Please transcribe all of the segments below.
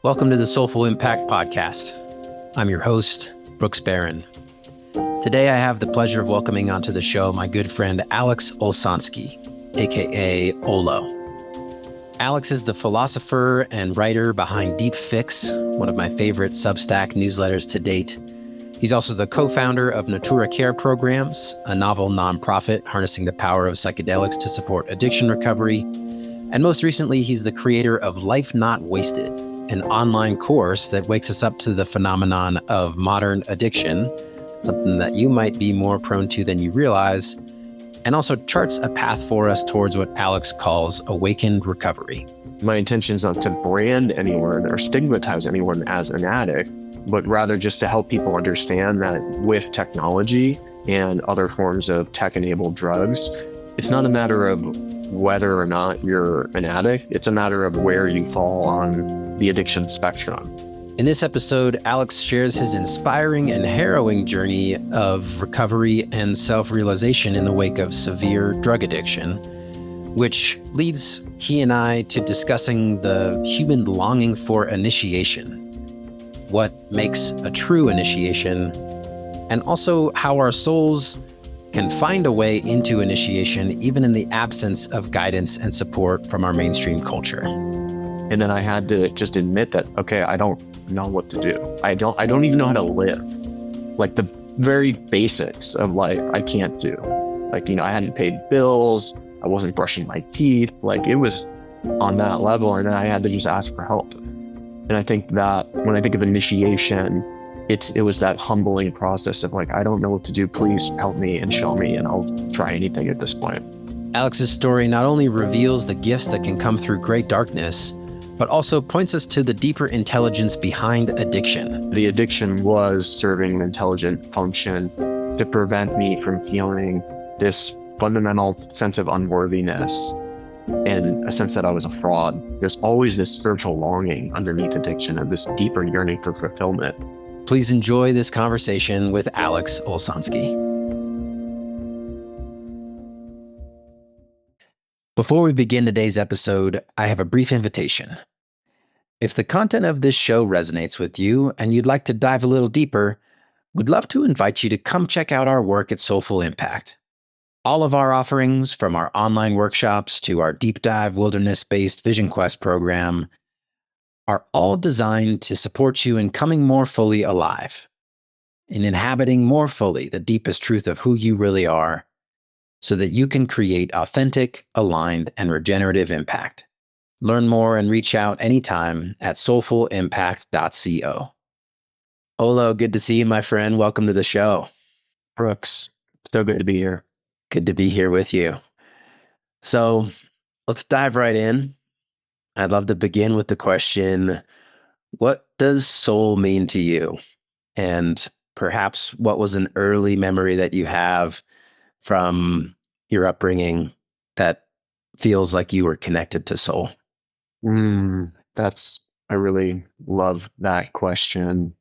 Welcome to the Soulful Impact Podcast. I'm your host, Brooks Barron. Today I have the pleasure of welcoming onto the show my good friend Alex Olshonsky, aka Olo. Alex is the philosopher and writer behind Deep Fix, one of my favorite Substack newsletters to date. He's also the co-founder of Natura Care Programs, a novel nonprofit harnessing the power of psychedelics to support addiction recovery. And most recently, he's the creator of Life Not Wasted, an online course that wakes us up to the phenomenon of modern addiction, something that you might be more prone to than you realize, and also charts a path for us towards what Alex calls awakened recovery. My intention is not to brand anyone or stigmatize anyone as an addict, but rather just to help people understand that with technology and other forms of tech-enabled drugs, it's not a matter of whether or not you're an addict, it's a matter of where you fall on the addiction spectrum. In this episode, Alex shares his inspiring and harrowing journey of recovery and self-realization in the wake of severe drug addiction, which leads he and I to discussing the human longing for initiation, what makes a true initiation, and also how our souls can find a way into initiation even in the absence of guidance and support from our mainstream culture. And then I had to just admit that, okay, I don't know what to do. I don't even know how to live. Like the very basics of life, I can't do. Like, I hadn't paid bills. I wasn't brushing my teeth. Like it was on that level. And I had to just ask for help. And I think that when I think of initiation, it was that humbling process of like, I don't know what to do. Please help me and show me, and I'll try anything at this point. Alex's story not only reveals the gifts that can come through great darkness, but also points us to the deeper intelligence behind addiction. The addiction was serving an intelligent function to prevent me from feeling this fundamental sense of unworthiness and a sense that I was a fraud. There's always this spiritual longing underneath addiction of this deeper yearning for fulfillment. Please enjoy this conversation with Alex Olshonsky. Before we begin today's episode, I have a brief invitation. If the content of this show resonates with you and you'd like to dive a little deeper, we'd love to invite you to come check out our work at Soulful Impact. All of our offerings, from our online workshops to our deep dive wilderness-based Vision Quest program, are all designed to support you in coming more fully alive, in inhabiting more fully the deepest truth of who you really are, so that you can create authentic, aligned, and regenerative impact. Learn more and reach out anytime at soulfulimpact.co. Olo, good to see you, my friend. Welcome to the show. Brooks, so good to be here. Good to be here with you. So let's dive right in. I'd love to begin with the question, what does soul mean to you? And perhaps what was an early memory that you have from your upbringing that feels like you were connected to soul? I really love that question.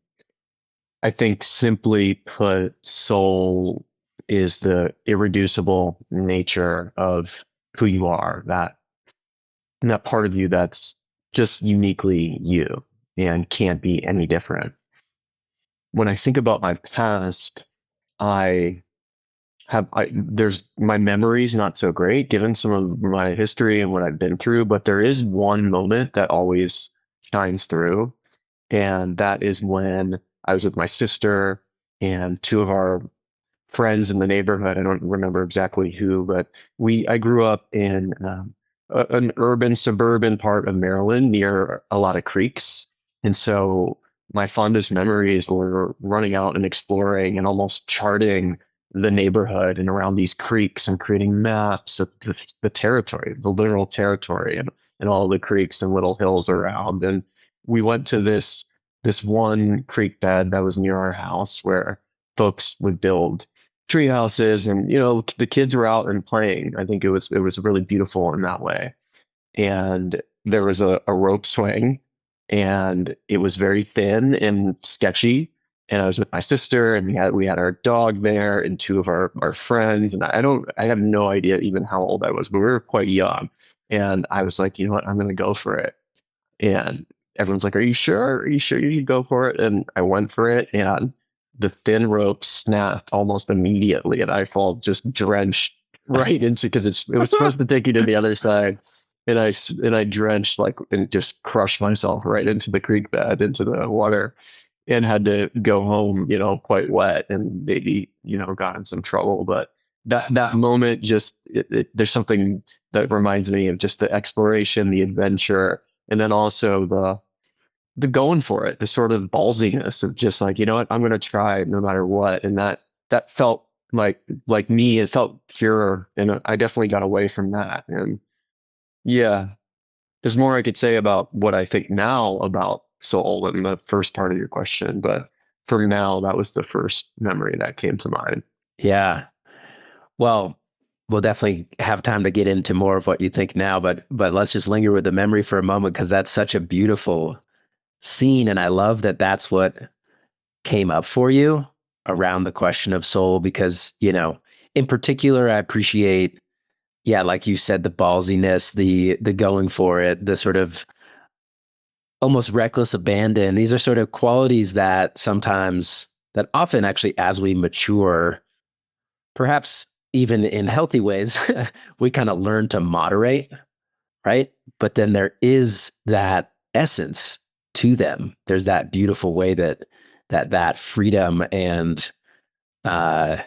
I think simply put, soul is the irreducible nature of who you are, that part of you that's just uniquely you and can't be any different. When I think about my past, there's my memory's not so great given some of my history and what I've been through, but there is one moment that always shines through. And that is when I was with my sister and two of our friends in the neighborhood. I don't remember exactly who, but I grew up in an urban, suburban part of Maryland near a lot of creeks. And so my fondest memories were running out and exploring and almost charting the neighborhood and around these creeks and creating maps of the territory, the literal territory, and all the creeks and little hills around. And we went to this one creek bed that was near our house where folks would build tree houses, and the kids were out and playing. I think it was really beautiful in that way. And there was a rope swing, and it was very thin and sketchy. And I was with my sister, and we had our dog there and two of our friends. And I have no idea even how old I was, but we were quite young. And I was like, you know what, I'm going to go for it. And everyone's like, "Are you sure? Are you sure you should go for it?" And I went for it, and the thin rope snapped almost immediately, and I fall just drenched right into, because it was supposed to take you to the other side, and I drenched like, and just crushed myself right into the creek bed, into the water, and had to go home, quite wet, and maybe, got in some trouble. But that moment, just there's something that reminds me of just the exploration, the adventure, and then also the going for it, the sort of ballsiness of just like, you know what, I'm going to try no matter what. And that felt like me. It felt pure, and I definitely got away from that. And yeah, there's more I could say about what I think now about soul in the first part of your question, but for now, that was the first memory that came to mind. Yeah. Well, we'll definitely have time to get into more of what you think now, but let's just linger with the memory for a moment because that's such a beautiful scene, and I love that that's what came up for you around the question of soul because, in particular, I appreciate, yeah, like you said, the ballsiness, the going for it, the sort of almost reckless abandon. These are sort of qualities that sometimes, that often actually, as we mature, perhaps even in healthy ways, we kind of learn to moderate, right? But then there is that essence to them. There's that beautiful way that freedom and uh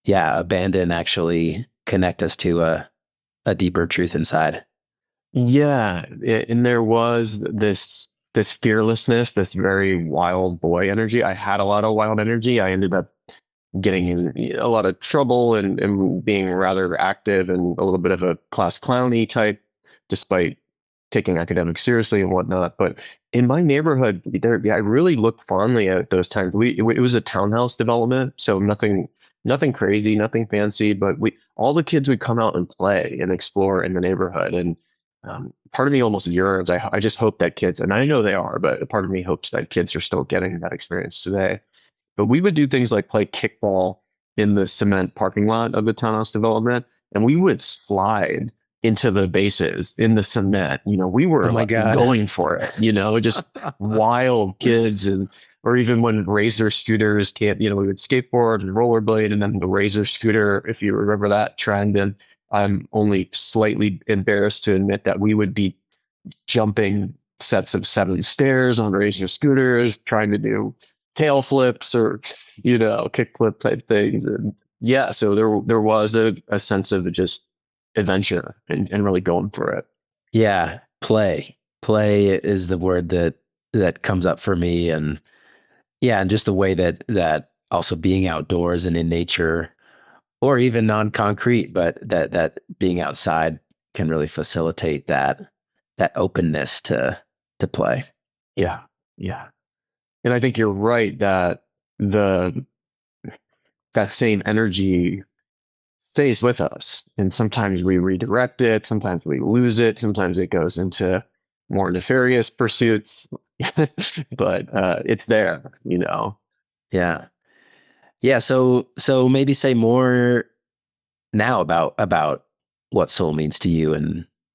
yeah, abandon actually connect us to a deeper truth inside. Yeah, and there was this fearlessness, this very wild boy energy. I had a lot of wild energy. I ended up getting in a lot of trouble, and being rather active and a little bit of a class clowny type, despite taking academics seriously and whatnot. But in my neighborhood, yeah, I really look fondly at those times. It was a townhouse development, so nothing crazy, nothing fancy, but we all the kids would come out and play and explore in the neighborhood. And part of me almost yearns. I just hope that kids, and I know they are, but part of me hopes that kids are still getting that experience today. But we would do things like play kickball in the cement parking lot of the townhouse development, and we would slide into the bases in the cement. We Oh were my like God. going for it, just wild kids. And or even when razor scooters can't, we would skateboard and rollerblade, and then the razor scooter, if you remember that trend. And I'm only slightly embarrassed to admit that we would be jumping sets of 7 stairs on razor scooters, trying to do tail flips or, kick flip type things. And yeah, so there was a sense of just adventure, and really going for it. Yeah, play. Play is the word that comes up for me, and yeah, and just the way that also being outdoors and in nature, or even non-concrete, but that being outside can really facilitate that openness to play. Yeah, yeah. And I think you're right that the that same energy stays with us. And sometimes we redirect it, sometimes we lose it, sometimes it goes into more nefarious pursuits. But it's there. Yeah. Yeah, so maybe say more now about what soul means to you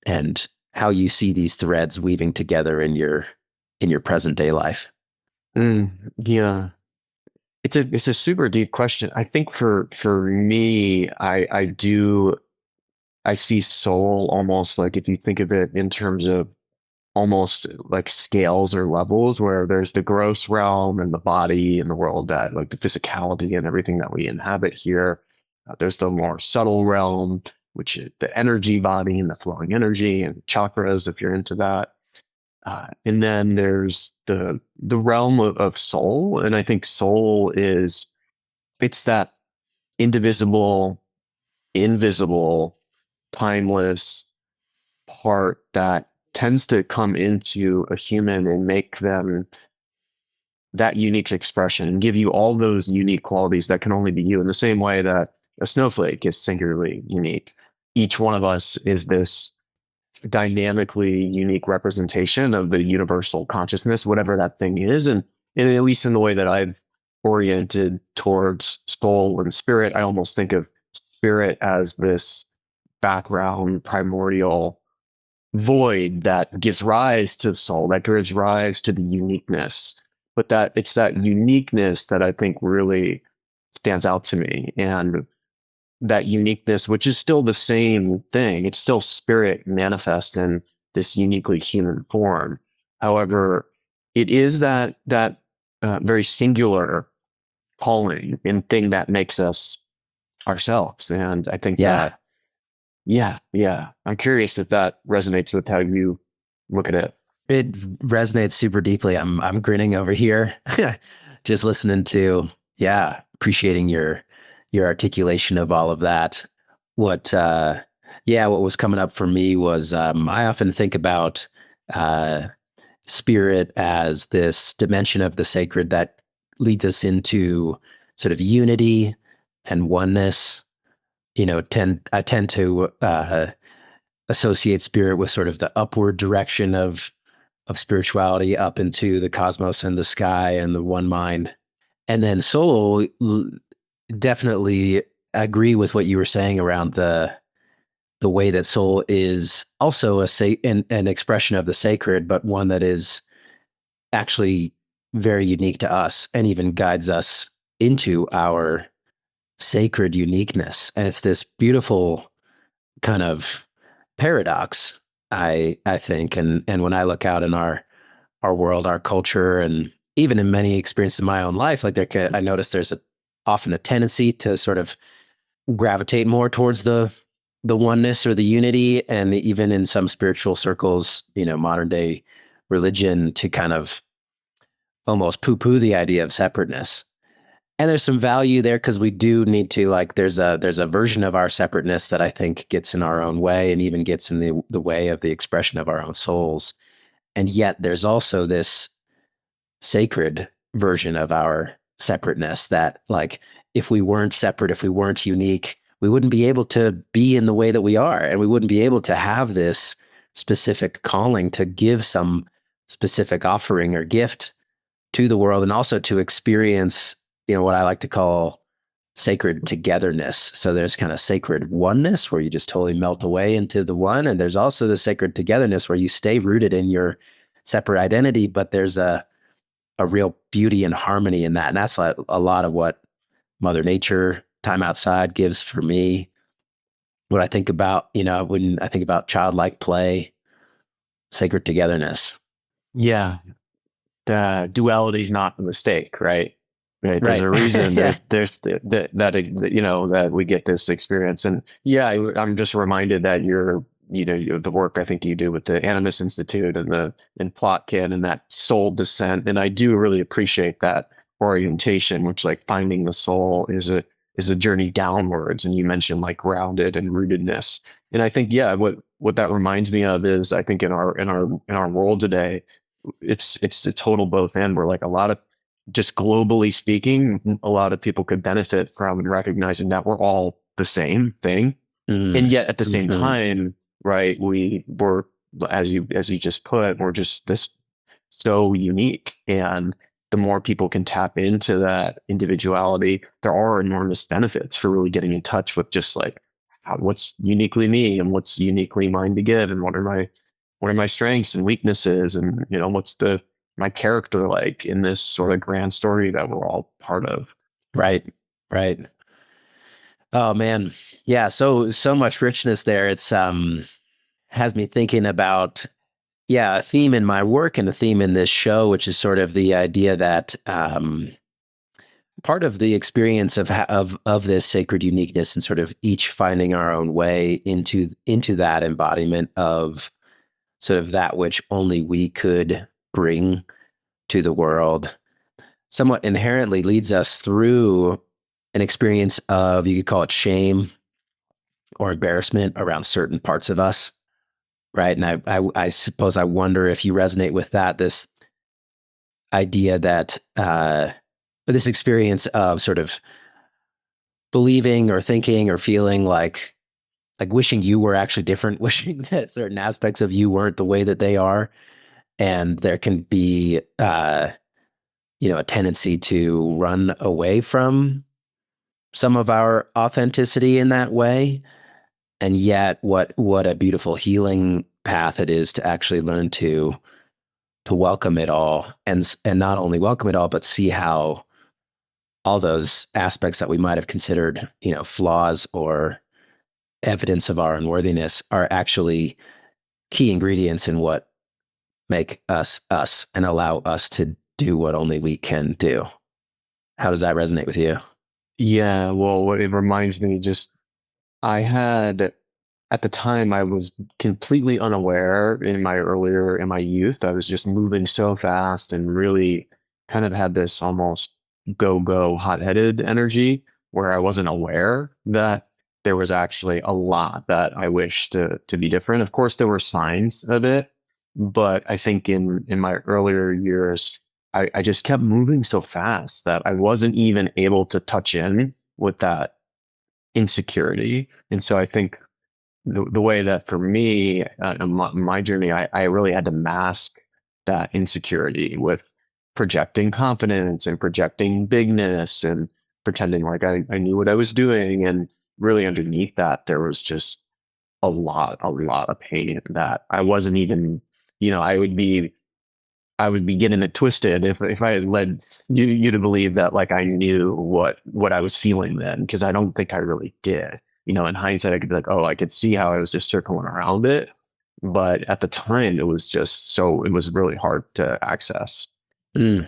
and how you see these threads weaving together in your present day life. Yeah. It's a super deep question. I think for me, I see soul almost like, if you think of it in terms of almost like scales or levels, where there's the gross realm and the body and the world, that like the physicality and everything that we inhabit here. There's the more subtle realm, which is the energy body and the flowing energy and chakras, if you're into that. And then there's the realm of soul. And I think soul it's that indivisible, invisible, timeless part that tends to come into a human and make them that unique expression, and give you all those unique qualities that can only be you, in the same way that a snowflake is singularly unique. Each one of us is this dynamically unique representation of the universal consciousness, whatever that thing is. And at least in the way that I've oriented towards soul and spirit, I almost think of spirit as this background primordial void that gives rise to the soul, that gives rise to the uniqueness. But that it's that uniqueness that I think really stands out to me. And that uniqueness, which is still the same thing, it's still spirit manifest in this uniquely human form. However, it is that very singular calling and thing that makes us ourselves. And I think Yeah. that, yeah. I'm curious if that resonates with how you look at it. It resonates super deeply. I'm grinning over here, just listening to, yeah, appreciating your articulation of all of that. What yeah, what was coming up for me was I often think about uh spirit as this dimension of the sacred that leads us into sort of unity and oneness. I tend to associate spirit with sort of the upward direction of spirituality up into the cosmos and the sky and the one mind. And then soul, definitely agree with what you were saying around the way that soul is also an expression of the sacred, but one that is actually very unique to us and even guides us into our sacred uniqueness. And it's this beautiful kind of paradox, I think. And when I look out in our world, our culture, and even in many experiences in my own life, like I notice there's often a tendency to sort of gravitate more towards the oneness or the unity, and even in some spiritual circles, modern day religion, to kind of almost poo-poo the idea of separateness. And there's some value there because we do need to, like, there's a version of our separateness that I think gets in our own way and even gets in the way of the expression of our own souls. And yet there's also this sacred version of our separateness that, like, if we weren't separate, if we weren't unique, we wouldn't be able to be in the way that we are, and we wouldn't be able to have this specific calling to give some specific offering or gift to the world, and also to experience, what I like to call sacred togetherness. So there's kind of sacred oneness where you just totally melt away into the one, and there's also the sacred togetherness where you stay rooted in your separate identity, but there's a real beauty and harmony in that. And that's a lot of what Mother Nature, time outside, gives for me. What I think about, when I think about childlike play, sacred togetherness. Yeah. The duality is not a mistake, right? Right. There's Right. a reason. Yeah. That we get this experience, and yeah, I'm just reminded that the work I think you do with the Animus Institute and Plotkin and that soul descent, and I do really appreciate that orientation, which, like, finding the soul is a journey downwards, and you mentioned like grounded and rootedness, and I think, yeah, what that reminds me of is, I think, in our world today, it's a total both end, where, like, a lot of, just globally speaking, a lot of people could benefit from recognizing that we're all the same thing. And Mm. yet at the same Hmm. time, right, we're, as you just put, we're just this so unique. And the more people can tap into that individuality, there are enormous benefits for really getting in touch with just, like, what's uniquely me and what's uniquely mine to give, and what are my strengths and weaknesses, and what's my character like in this sort of grand story that we're all part of. Right. Right. Oh man. Yeah. So much richness there. It's has me thinking about, yeah, a theme in my work and a theme in this show, which is sort of the idea that part of the experience of this sacred uniqueness, and sort of each finding our own way into that embodiment of sort of that which only we could bring to the world, somewhat inherently leads us through an experience of, you could call it shame or embarrassment around certain parts of us, right? And I suppose I wonder if you resonate with that, this idea that this experience of sort of believing or thinking or feeling like wishing you were actually different, wishing that certain aspects of you weren't the way that they are, and there can be a tendency to run away from some of our authenticity in that way. And yet what a beautiful healing path it is to actually learn to welcome it all, and not only welcome it all, but see how all those aspects that we might have considered, flaws or evidence of our unworthiness are actually key ingredients in what make us us and allow us to do what only we can do. How does that resonate with you? Yeah, well, what it reminds me just I had at the time I was completely unaware in my youth. I was just moving so fast and really kind of had this almost go hot-headed energy where I wasn't aware that there was actually a lot that I wish to be different. Of course, there were signs of it, but I think in my earlier years, I just kept moving so fast that I wasn't even able to touch in with that insecurity. And so I think the way that for me, in my journey, I really had to mask that insecurity with projecting confidence and projecting bigness and pretending like I knew what I was doing. And really underneath that, there was just a lot of pain that I wasn't even, I would be getting it twisted if I had led you to believe that like I knew what I was feeling then, because I don't think I really did. In hindsight, I could be like, oh, I could see how I was just circling around it, but at the time, it was really hard to access. Mm,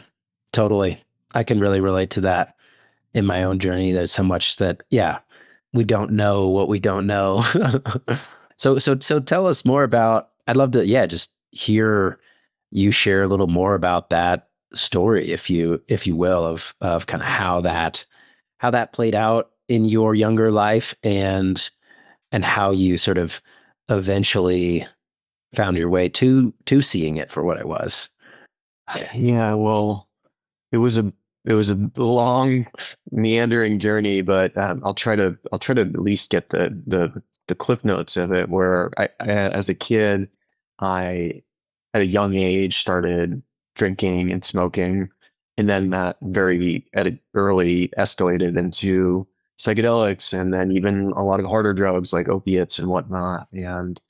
totally. I can really relate to that in my own journey. There's so much that, yeah, we don't know what we don't know. So tell us more about, I'd love to, yeah, just hear you share a little more about that story, if you will, of kind of how that played out in your younger life, and how you sort of eventually found your way to seeing it for what it was. Yeah, well, It was a it was a long, meandering journey, but I'll try to at least get the clip notes of it. Where as a kid, I at a young age started drinking and smoking, and then that very at a early escalated into psychedelics, and then even a lot of harder drugs like opiates and whatnot. And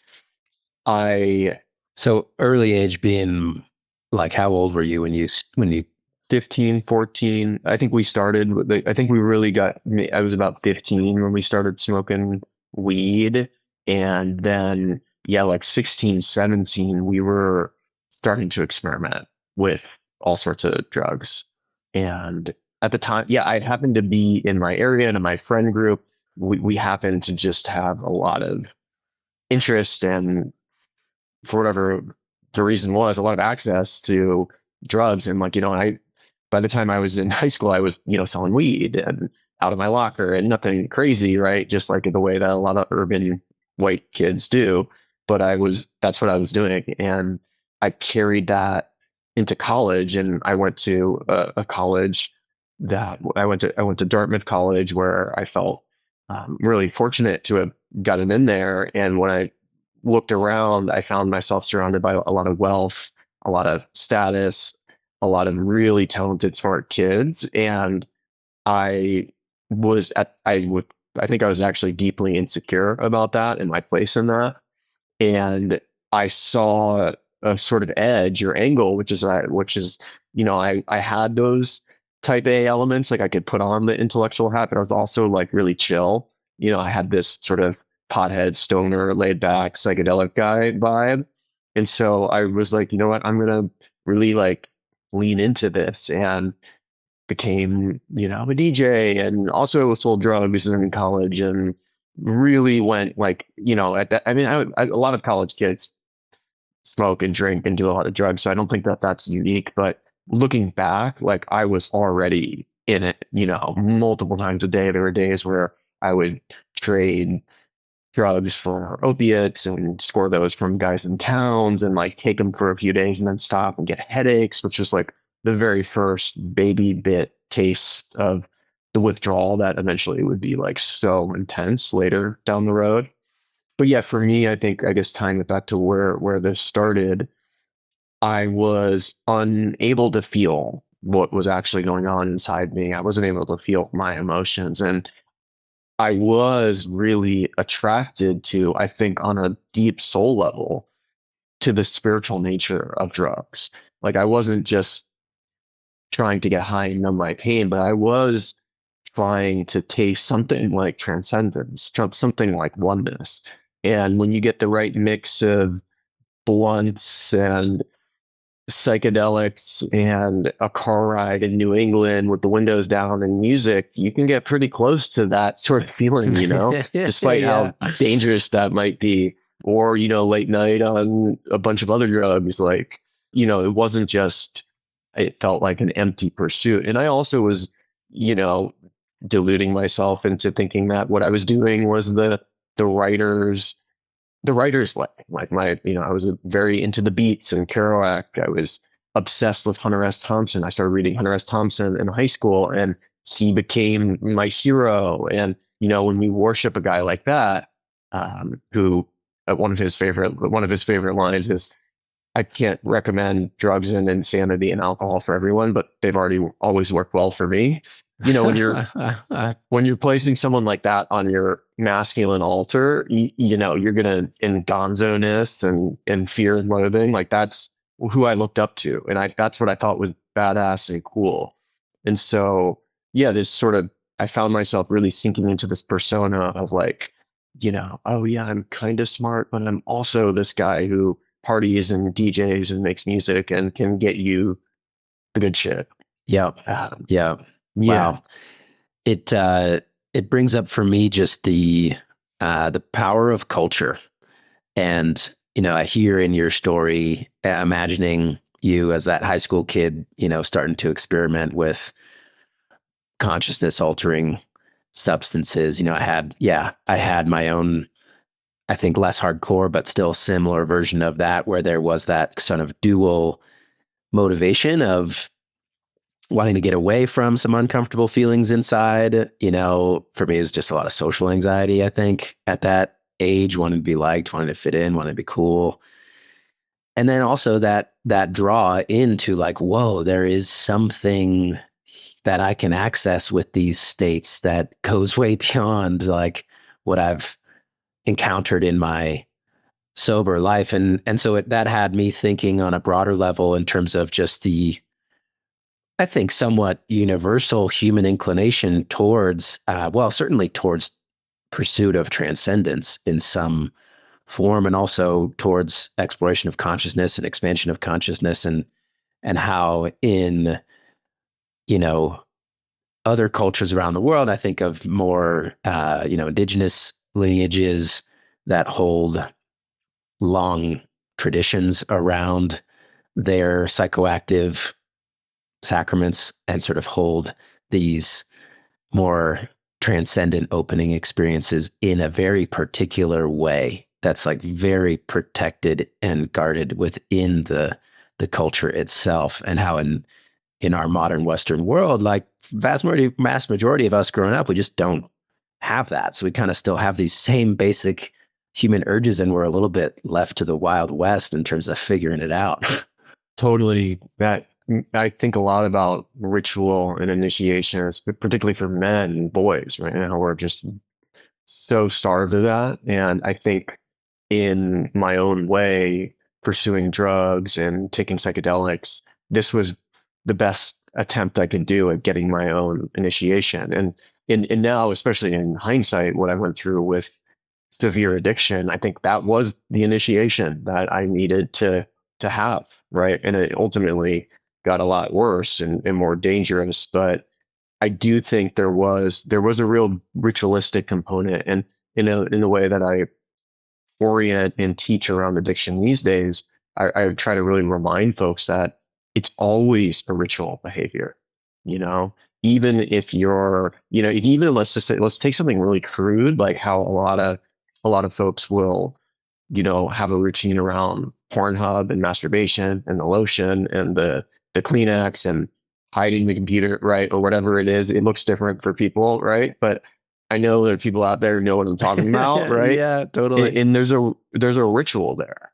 I So early age being like, how old were you when you 15, 14. I think we started I think we really got I was about 15 when we started smoking weed. And then, yeah, like 16, 17, we were starting to experiment with all sorts of drugs. And at the time, yeah, I happened to be in my area and in my friend group. We happened to just have a lot of interest and for whatever the reason was, a lot of access to drugs. And like, by the time I was in high school, I was, selling weed and out of my locker and nothing crazy, right? Just like the way that a lot of urban white kids do. But that's what I was doing. And I carried that into college, and I went to a college I went to Dartmouth College, where I felt really fortunate to have gotten in there. And when I looked around, I found myself surrounded by a lot of wealth, a lot of status, a lot of really talented, smart kids. And I I think I was actually deeply insecure about that and my place in that. And I saw a sort of edge or angle, which is, I had those type A elements, like I could put on the intellectual hat, but I was also like really chill. I had this sort of pothead, stoner, laid back, psychedelic guy vibe. And so I was like, you know what, I'm gonna really like lean into this, and became, a DJ, and also sold drugs in college, and really went like, at that, I mean, a lot of college kids smoke and drink and do a lot of drugs. So I don't think that that's unique, but looking back, like I was already in it, multiple times a day. There were days where I would trade drugs for opiates and score those from guys in towns and like take them for a few days and then stop and get headaches, which is like the very first baby bit taste of the withdrawal that eventually would be like so intense later down the road. But yeah, for me, I guess tying it back to where this started, I was unable to feel what was actually going on inside me. I wasn't able to feel my emotions. And I was really attracted to, I think, on a deep soul level, to the spiritual nature of drugs. Like I wasn't just trying to get high and numb my pain, but I was trying to taste something like transcendence, something like oneness. And when you get the right mix of blunts and psychedelics and a car ride in New England with the windows down and music, you can get pretty close to that sort of feeling, despite Yeah. how dangerous that might be. Or, late night on a bunch of other drugs. Like, it wasn't just, it felt like an empty pursuit. And I also was, you know, deluding myself into thinking that what I was doing was the writer's the writer's way. Like I was very into the Beats and Kerouac. I was obsessed with Hunter S. Thompson. I started reading Hunter S. Thompson in high school, and he became my hero. And when we worship a guy like that, who one of his favorite lines is, "I can't recommend drugs and insanity and alcohol for everyone, but they've always worked well for me." When you're placing someone like that on your masculine altar, you're gonna in gonzo-ness and fear and loathing. Like that's who I looked up to, and that's what I thought was badass and cool. And so, yeah, this sort of I found myself really sinking into this persona of like, oh yeah, I'm kind of smart, but I'm also this guy who parties and DJs and makes music and can get you the good shit. Yep. Yeah. Yeah. Wow. It brings up for me just the power of culture. And, I hear in your story, imagining you as that high school kid, starting to experiment with consciousness altering substances. I had my own, I think less hardcore, but still similar version of that, where there was that sort of dual motivation of wanting to get away from some uncomfortable feelings inside. For me, it's just a lot of social anxiety, I think, at that age, wanting to be liked, wanting to fit in, wanting to be cool. And then also that draw into like, whoa, there is something that I can access with these states that goes way beyond like what I've encountered in my sober life. And so that had me thinking on a broader level in terms of just the, I think, somewhat universal human inclination towards, certainly towards pursuit of transcendence in some form, and also towards exploration of consciousness and expansion of consciousness, and how in, other cultures around the world, I think of more, indigenous lineages that hold long traditions around their psychoactive sacraments and sort of hold these more transcendent opening experiences in a very particular way that's like very protected and guarded within the culture itself. And how in our modern Western world, like vast majority of us growing up, we just don't have that. So we kind of still have these same basic human urges, and we're a little bit left to the Wild West in terms of figuring it out. Totally. That I think a lot about ritual and initiations, particularly for men and boys right now. We're just so starved of that. And I think in my own way, pursuing drugs and taking psychedelics, this was the best attempt I could do at getting my own initiation. And now, especially in hindsight, what I went through with severe addiction, I think that was the initiation that I needed to have, right? And it ultimately got a lot worse and more dangerous. But I do think there was a real ritualistic component, and in the way that I orient and teach around addiction these days, I try to really remind folks that it's always a ritual behavior. You know, even if you're, even let's just say, let's take something really crude, like how a lot of folks will, have a routine around Pornhub and masturbation and the lotion and the Kleenex and hiding the computer, right? Or whatever it is. It looks different for people, right? But I know there are people out there who know what I'm talking about, right? Yeah, totally. And there's a ritual there,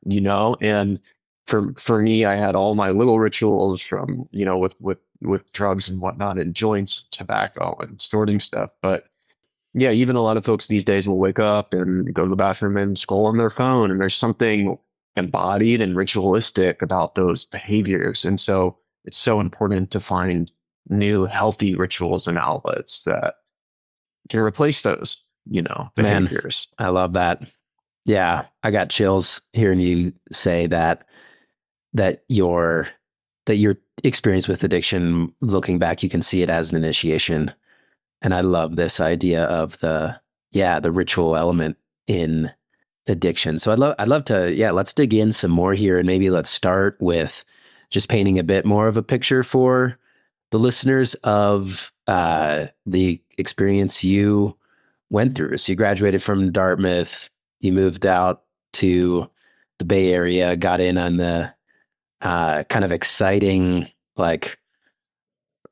and for me, I had all my little rituals from, with drugs and whatnot, and joints, tobacco, and sorting stuff. But yeah, even a lot of folks these days will wake up and go to the bathroom and scroll on their phone, and there's something embodied and ritualistic about those behaviors. And so it's so important to find new healthy rituals and outlets that can replace those, Man, behaviors. I love that. Yeah, I got chills hearing you say that your that your experience with addiction, looking back, you can see it as an initiation. And I love this idea of the ritual element in addiction. So I'd love to, yeah, let's dig in some more here, and maybe let's start with just painting a bit more of a picture for the listeners of the experience you went through. So you graduated from Dartmouth, you moved out to the Bay Area, got in on the kind of exciting, like,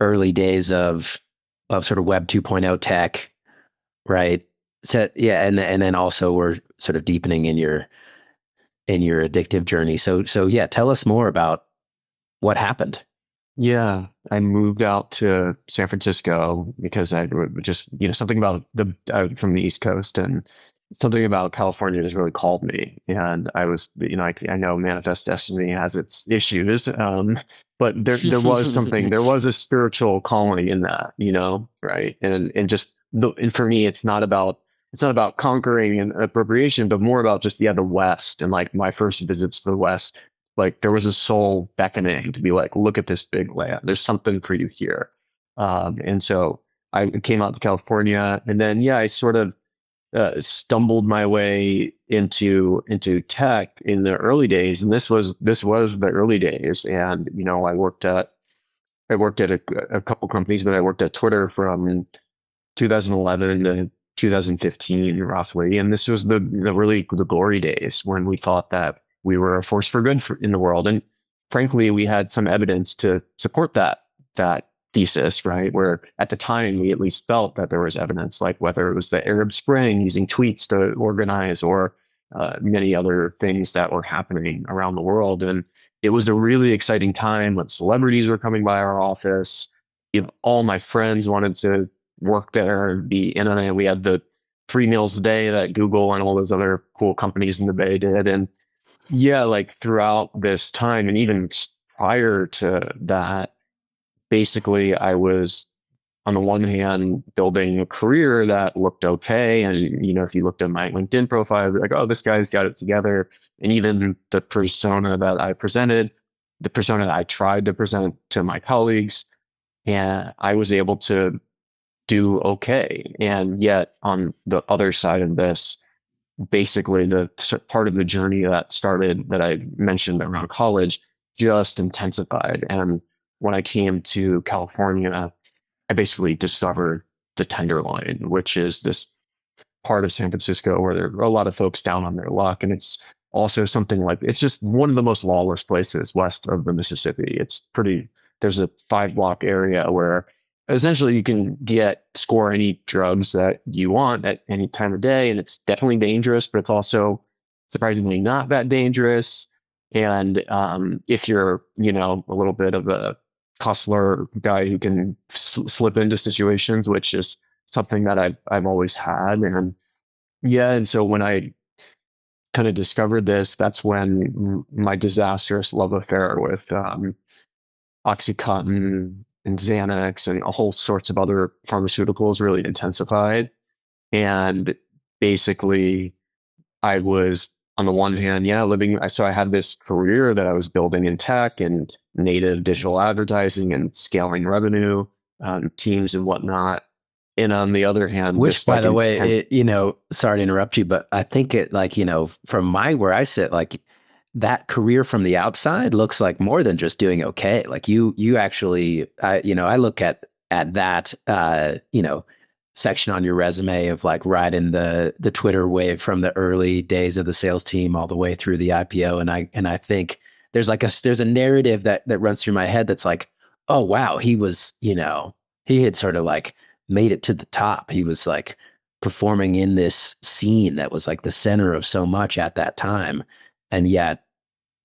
early days of sort of Web 2.0 tech, right? So yeah, and then also we're sort of deepening in your addictive journey. So yeah, tell us more about what happened. Yeah, I moved out to San Francisco because I just, something about from the East Coast, and something about California just really called me. And I was, I know Manifest Destiny has its issues, but there was something, there was a spiritual calling in that, right? And just and for me, it's not about conquering and appropriation, but more about just, the West, and like my first visits to the West, like there was a soul beckoning to be like, look at this big land. There's something for you here. And so I came out to California, and then, yeah, I sort of stumbled my way into tech in the early days. And this was the early days. And, I worked at a couple companies, but I worked at Twitter from 2011 to 2015, roughly. And this was the glory days when we thought that we were a force for good in the world. And frankly, we had some evidence to support that thesis, right? Where at the time we at least felt that there was evidence, like whether it was the Arab Spring, using tweets to organize, or many other things that were happening around the world. And it was a really exciting time when celebrities were coming by our office. All my friends wanted to work there and be in on it. We had the 3 meals a day that Google and all those other cool companies in the Bay did. And yeah, like throughout this time, and even prior to that, basically I was, on the one hand, building a career that looked okay. And, if you looked at my LinkedIn profile, I'd be like, oh, this guy's got it together. And even the persona that I presented, the persona that I tried to present to my colleagues, and I was able to do okay. And yet, on the other side of this, basically the part of the journey that started, that I mentioned around college, just intensified. And when I came to California, I basically discovered the Tenderloin, which is this part of San Francisco where there are a lot of folks down on their luck. And it's also something like, it's just one of the most lawless places west of the Mississippi. There's a 5 block area where essentially you can score any drugs that you want at any time of day. And it's definitely dangerous, but it's also surprisingly not that dangerous. And if you're, a little bit of a hustler guy who can slip into situations, which is something that I've always had. And yeah, and so when I kind of discovered this, that's when my disastrous love affair with Oxycontin and Xanax and a whole sorts of other pharmaceuticals really intensified. And basically, I was, on the one hand, yeah, so I had this career that I was building in tech and native digital advertising and scaling revenue, teams and whatnot. And on the other hand, Which, this by like the way, intense. sorry to interrupt you, but I think it, like, from where I sit, like, that career from the outside looks like more than just doing okay. Like, you actually, I look at that, section on your resume of, like, riding the Twitter wave from the early days of the sales team all the way through the IPO. And I think there's a narrative that runs through my head that's like, oh, wow, he had sort of, like, made it to the top. He was, like, performing in this scene that was, like, the center of so much at that time. And yet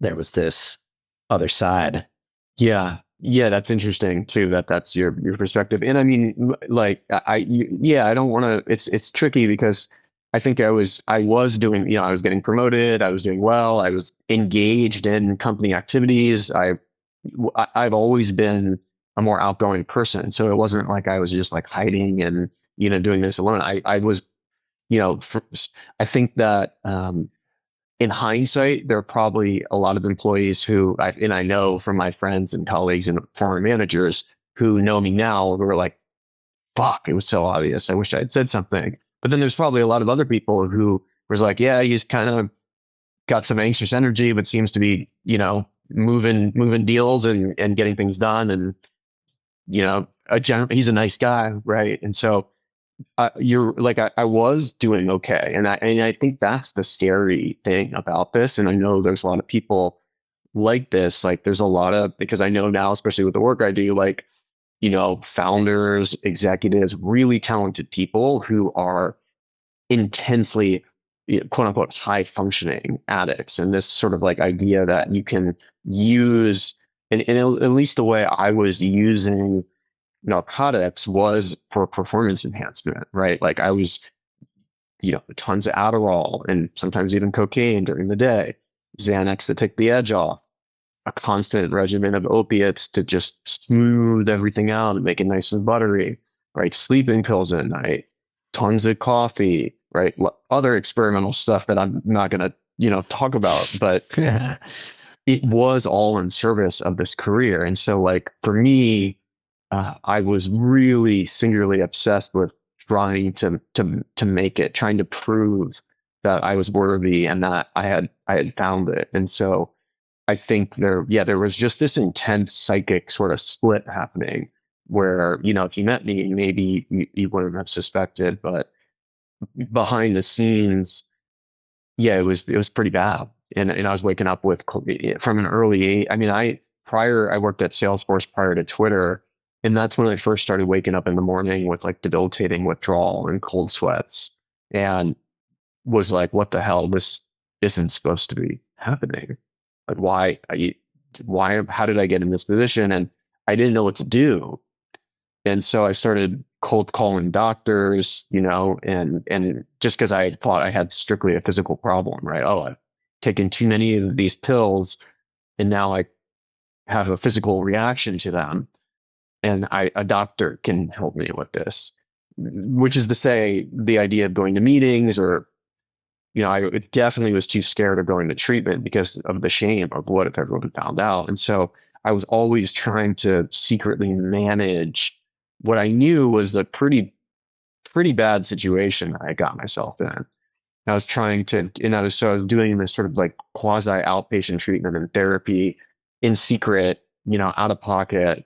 there was this other side. Yeah. Yeah, that's interesting too. That's your perspective. And I mean, like, yeah, I don't want to. It's tricky because I think I was doing, I was getting promoted. I was doing well. I was engaged in company activities. I've always been a more outgoing person. So it wasn't like I was just like hiding and, doing this alone. I was, you know, for, I think that, in hindsight, there are probably a lot of employees and I know from my friends and colleagues and former managers who know me now who are like, fuck, it was so obvious. I wish I had said something. But then there's probably a lot of other people who was like, yeah, he's kind of got some anxious energy, but seems to be, moving deals and getting things done. And, he's a nice guy. Right. And so you're like, I was doing okay. And I think that's the scary thing about this. And I know there's a lot of people like this. Like there's a lot of, because I know now, especially with the work I do, like, founders, executives, really talented people who are intensely, quote unquote, high functioning addicts. And this sort of like idea that you can use, and at least the way I was using narcotics was for performance enhancement, right? Like I was, tons of Adderall and sometimes even cocaine during the day, Xanax to take the edge off, a constant regimen of opiates to just smooth everything out and make it nice and buttery, right? Sleeping pills at night, tons of coffee, right? Other experimental stuff that I'm not going to, talk about, but it was all in service of this career. And so like for me, I was really singularly obsessed with trying to make it, trying to prove that I was worthy and that I had found it. And so I think there was just this intense psychic sort of split happening where, if you met me, maybe you wouldn't have suspected, but behind the scenes, yeah, it was pretty bad. And I was waking up with from an early age. I mean, I worked at Salesforce prior to Twitter, and that's when I first started waking up in the morning with like debilitating withdrawal and cold sweats, and was like, what the hell? This isn't supposed to be happening. Like, how did I get in this position? And I didn't know what to do. And so I started cold calling doctors, and just because I thought I had strictly a physical problem, right? Oh, I've taken too many of these pills and now I have a physical reaction to them. And a doctor can help me with this, which is to say the idea of going to meetings or I definitely was too scared of going to treatment because of the shame of what if everyone found out. And so I was always trying to secretly manage what I knew was a pretty bad situation I got myself in. And I was trying to, so I was doing this sort of like quasi outpatient treatment and therapy in secret, out of pocket,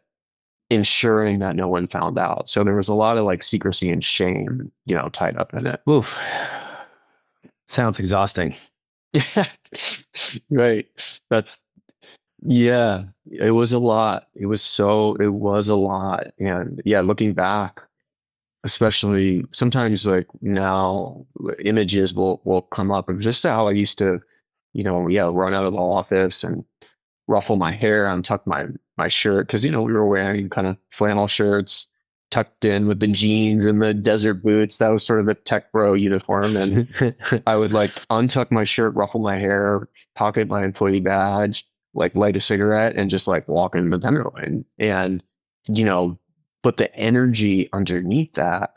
ensuring that no one found out. So there was a lot of like secrecy and shame, tied up in it. Oof. Sounds exhausting. Right. That's, yeah, it was a lot. It was a lot. And yeah, looking back, especially sometimes like now images will come up of just how I used to, yeah, run out of the office and ruffle my hair, untuck my shirt because we were wearing kind of flannel shirts tucked in with the jeans and the desert boots. That was sort of the tech bro uniform, and I would like untuck my shirt, ruffle my hair, pocket my employee badge, like light a cigarette, and just like walk in the Tenderloin. And you know, but the energy underneath that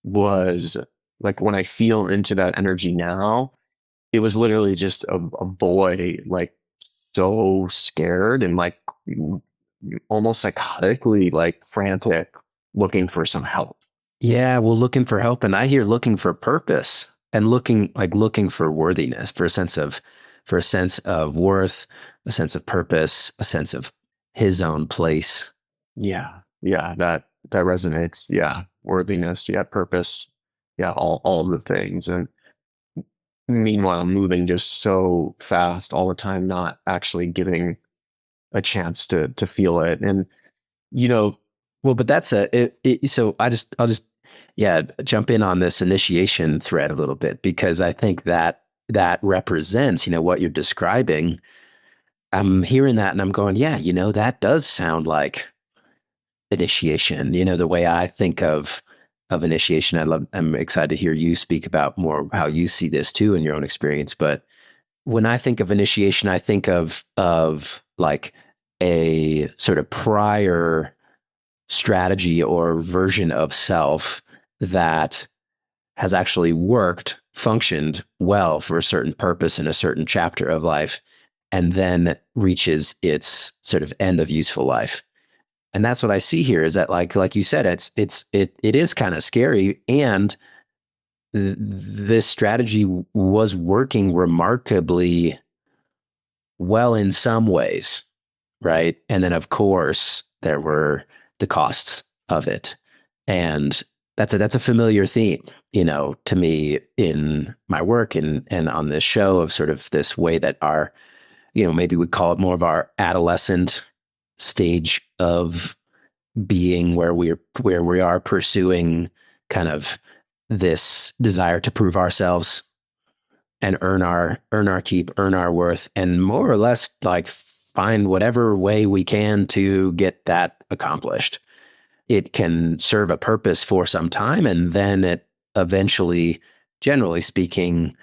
was like when I feel into that energy now, it was literally just a boy like so scared and like almost psychotically like frantic looking for some help. Yeah, well, looking for help, and I hear looking for purpose and looking for worthiness, for a sense of worth, a sense of purpose, a sense of his own place. Yeah. Yeah. That resonates. Yeah. Worthiness. Yeah. Purpose. Yeah. All of the things. And meanwhile, moving just so fast all the time, not actually giving a chance to feel it. And, you know, Well, but that's so I'll just yeah jump in on this initiation thread a little bit because I think that represents what you're describing. I'm hearing that and I'm going, yeah, that does sound like initiation. The way I think of of initiation, I'm excited to hear you speak about more how you see this too in your own experience. But when I think of initiation, I think of like a sort of prior strategy or version of self that has actually worked, functioned well for a certain purpose in a certain chapter of life, and then reaches its sort of end of useful life. And that's what I see here is that like you said, it is kind of scary. And this strategy was working remarkably well in some ways, right? And then of course there were the costs of it. And that's a familiar theme, to me in my work and on this show of sort of this way that our, maybe we call it more of our adolescent stage of being where we are pursuing kind of this desire to prove ourselves and earn our keep, earn our worth, and more or less like find whatever way we can to get that accomplished. It can serve a purpose for some time, and then it eventually, generally speaking,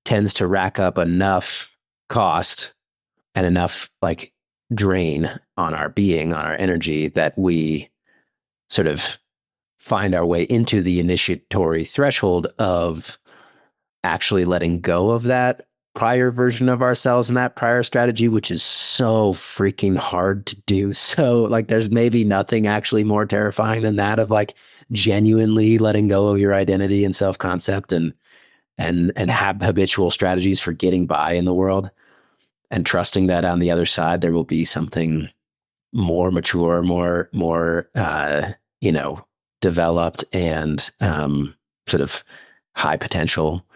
tends to rack up enough cost and enough like drain on our being, on our energy, that we sort of find our way into the initiatory threshold of actually letting go of that prior version of ourselves and that prior strategy, which is so freaking hard to do. So like there's maybe nothing actually more terrifying than that, of like genuinely letting go of your identity and self-concept and have habitual strategies for getting by in the world, and trusting that on the other side there will be something more mature, more developed and sort of high potential.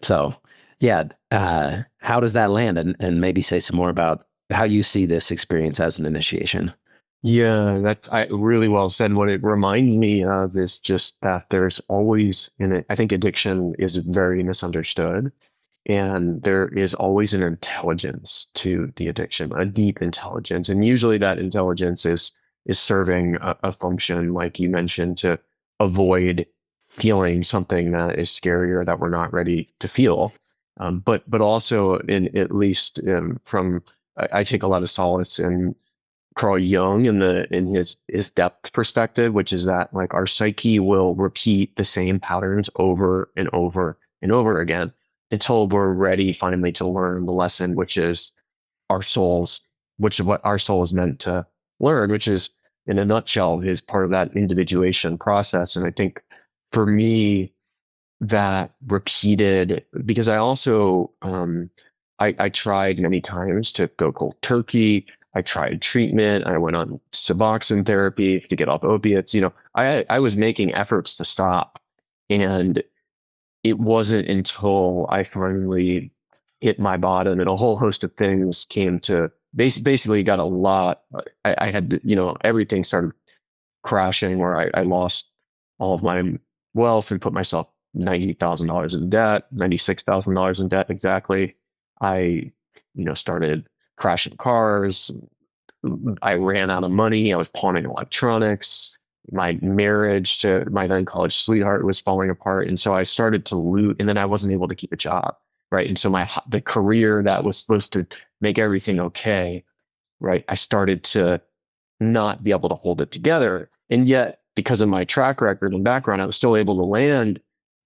So, yeah, how does that land? And maybe say some more about how you see this experience as an initiation. Yeah, that's really well said. What it reminds me of is just that there's always, I think addiction is very misunderstood. And there is always an intelligence to the addiction, a deep intelligence. And usually that intelligence is serving a function, like you mentioned, to avoid feeling something that is scary or that we're not ready to feel. But also in at least from I take a lot of solace in Carl Jung in his depth perspective, which is that like our psyche will repeat the same patterns over and over and over again until we're ready finally to learn the lesson, which is which is what our soul is meant to learn, which is in a nutshell is part of that individuation process. And I think for me, that repeated, because I also I tried many times to go cold turkey. I tried treatment. I went on Suboxone therapy to get off opiates. I was making efforts to stop, and it wasn't until I finally hit my bottom and a whole host of things came to basically got a lot. I had, everything started crashing where I lost all of my wealth and put myself $90,000 in debt, $96,000 in debt exactly. I, started crashing cars. I ran out of money. I was pawning electronics. My marriage to my then college sweetheart was falling apart. And so I started to loot, and then I wasn't able to keep a job. Right. And so the career that was supposed to make everything okay, right, I started to not be able to hold it together. And yet, because of my track record and background, I was still able to land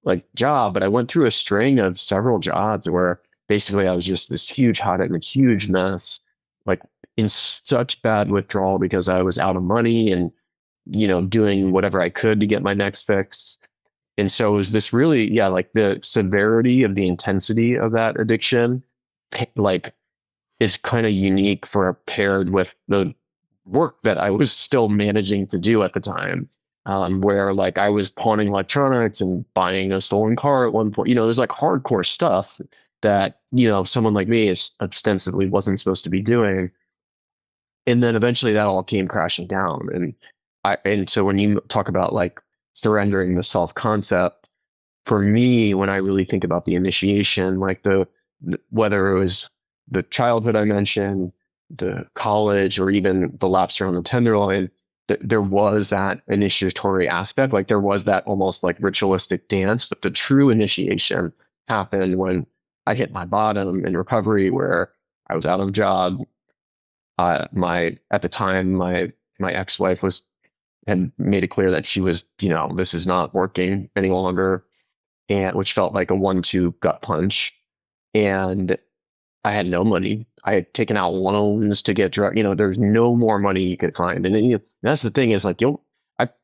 like job. But I went through a string of several jobs where basically I was just this huge hot and a huge mess, like in such bad withdrawal because I was out of money and, doing whatever I could to get my next fix. And so it was this really, yeah, like the severity of the intensity of that addiction, like is kind of unique for paired with the work that I was still managing to do at the time. Where like I was pawning electronics and buying a stolen car at one point. There's like hardcore stuff that, someone like me is ostensibly wasn't supposed to be doing. And then eventually that all came crashing down. And so when you talk about like surrendering the self concept, for me, when I really think about the initiation, like whether it was the childhood I mentioned, the college, or even the lapse around the tenderloin, there was that initiatory aspect. Like there was that almost like ritualistic dance, but the true initiation happened when I hit my bottom in recovery, where I was out of job. At the time, my ex-wife had made it clear that she was, this is not working any longer, and which felt like a 1-2 gut punch. And I had no money. I had taken out loans to get drug. There's no more money you could find, and that's the thing is like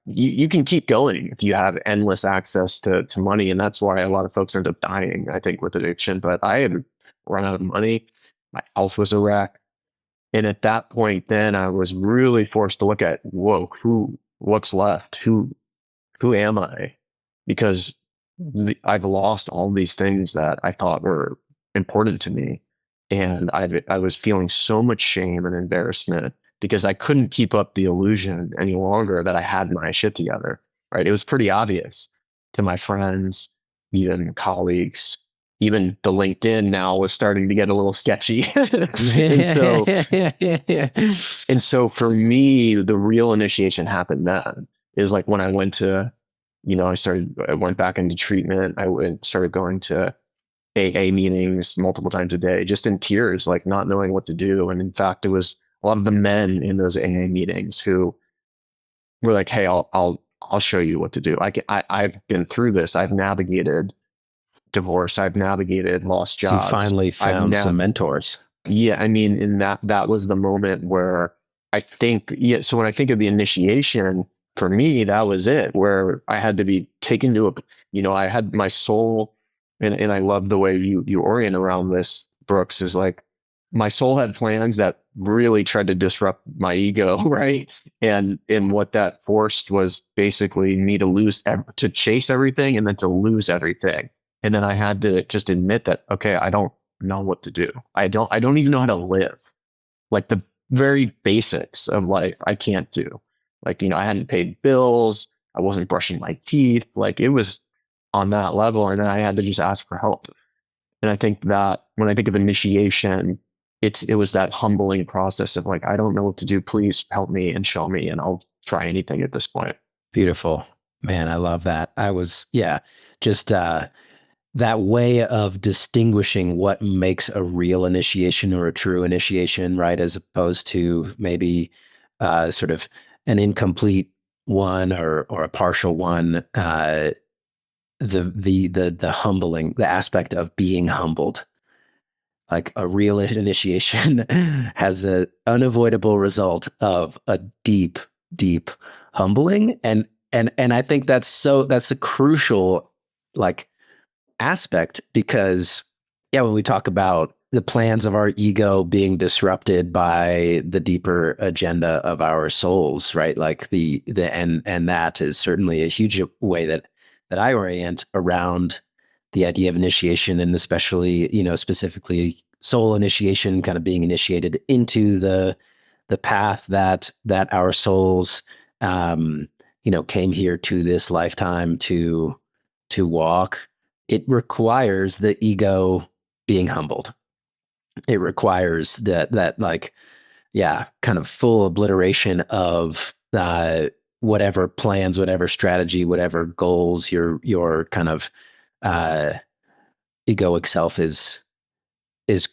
you can keep going if you have endless access to money, and that's why a lot of folks end up dying, I think, with addiction. But I had run out of money. My health was a wreck. And at that point, then I was really forced to look at, whoa, what's left? Who am I? Because I've lost all these things that I thought were important to me. And I was feeling so much shame and embarrassment because I couldn't keep up the illusion any longer that I had my shit together. Right. It was pretty obvious to my friends, even colleagues, even the LinkedIn now was starting to get a little sketchy. and so and so for me, the real initiation happened then. Is like when I went to, I went back into treatment. Started going to AA meetings multiple times a day, just in tears, like not knowing what to do. And in fact, it was a lot of the men in those AA meetings who were like, "Hey, I'll show you what to do. I've been through this. I've navigated divorce. I've navigated lost So you jobs. finally found some mentors. Yeah, I mean, in that was the moment where I think, yeah. So when I think of the initiation, for me, that was it, where I had to be taken to I had my soul, and I love the way you orient around this, Brooks, is like my soul had plans that really tried to disrupt my ego, right? And what that forced was basically me to chase everything and then to lose everything. And then I had to just admit that, okay, I don't know what to do. I don't even know how to live. Like the very basics of life, I can't do. Like, I hadn't paid bills. I wasn't brushing my teeth. Like it was on that level. And then I had to just ask for help. And I think that when I think of initiation, it was that humbling process of like, I don't know what to do. Please help me and show me, and I'll try anything at this point. Beautiful. Man, I love that. Just that way of distinguishing what makes a real initiation or a true initiation, right? As opposed to maybe sort of an incomplete one or a partial one. The humbling, the aspect of being humbled. Like a real initiation has an unavoidable result of a deep, deep humbling. And I think that's a crucial like aspect because when we talk about the plans of our ego being disrupted by the deeper agenda of our souls, right? Like and that is certainly a huge way that I orient around the idea of initiation, and especially, specifically soul initiation, kind of being initiated into the path that our souls came here to this lifetime to walk. It requires the ego being humbled. It requires that like, kind of full obliteration of whatever plans, whatever strategy, whatever goals your kind of uh, egoic self is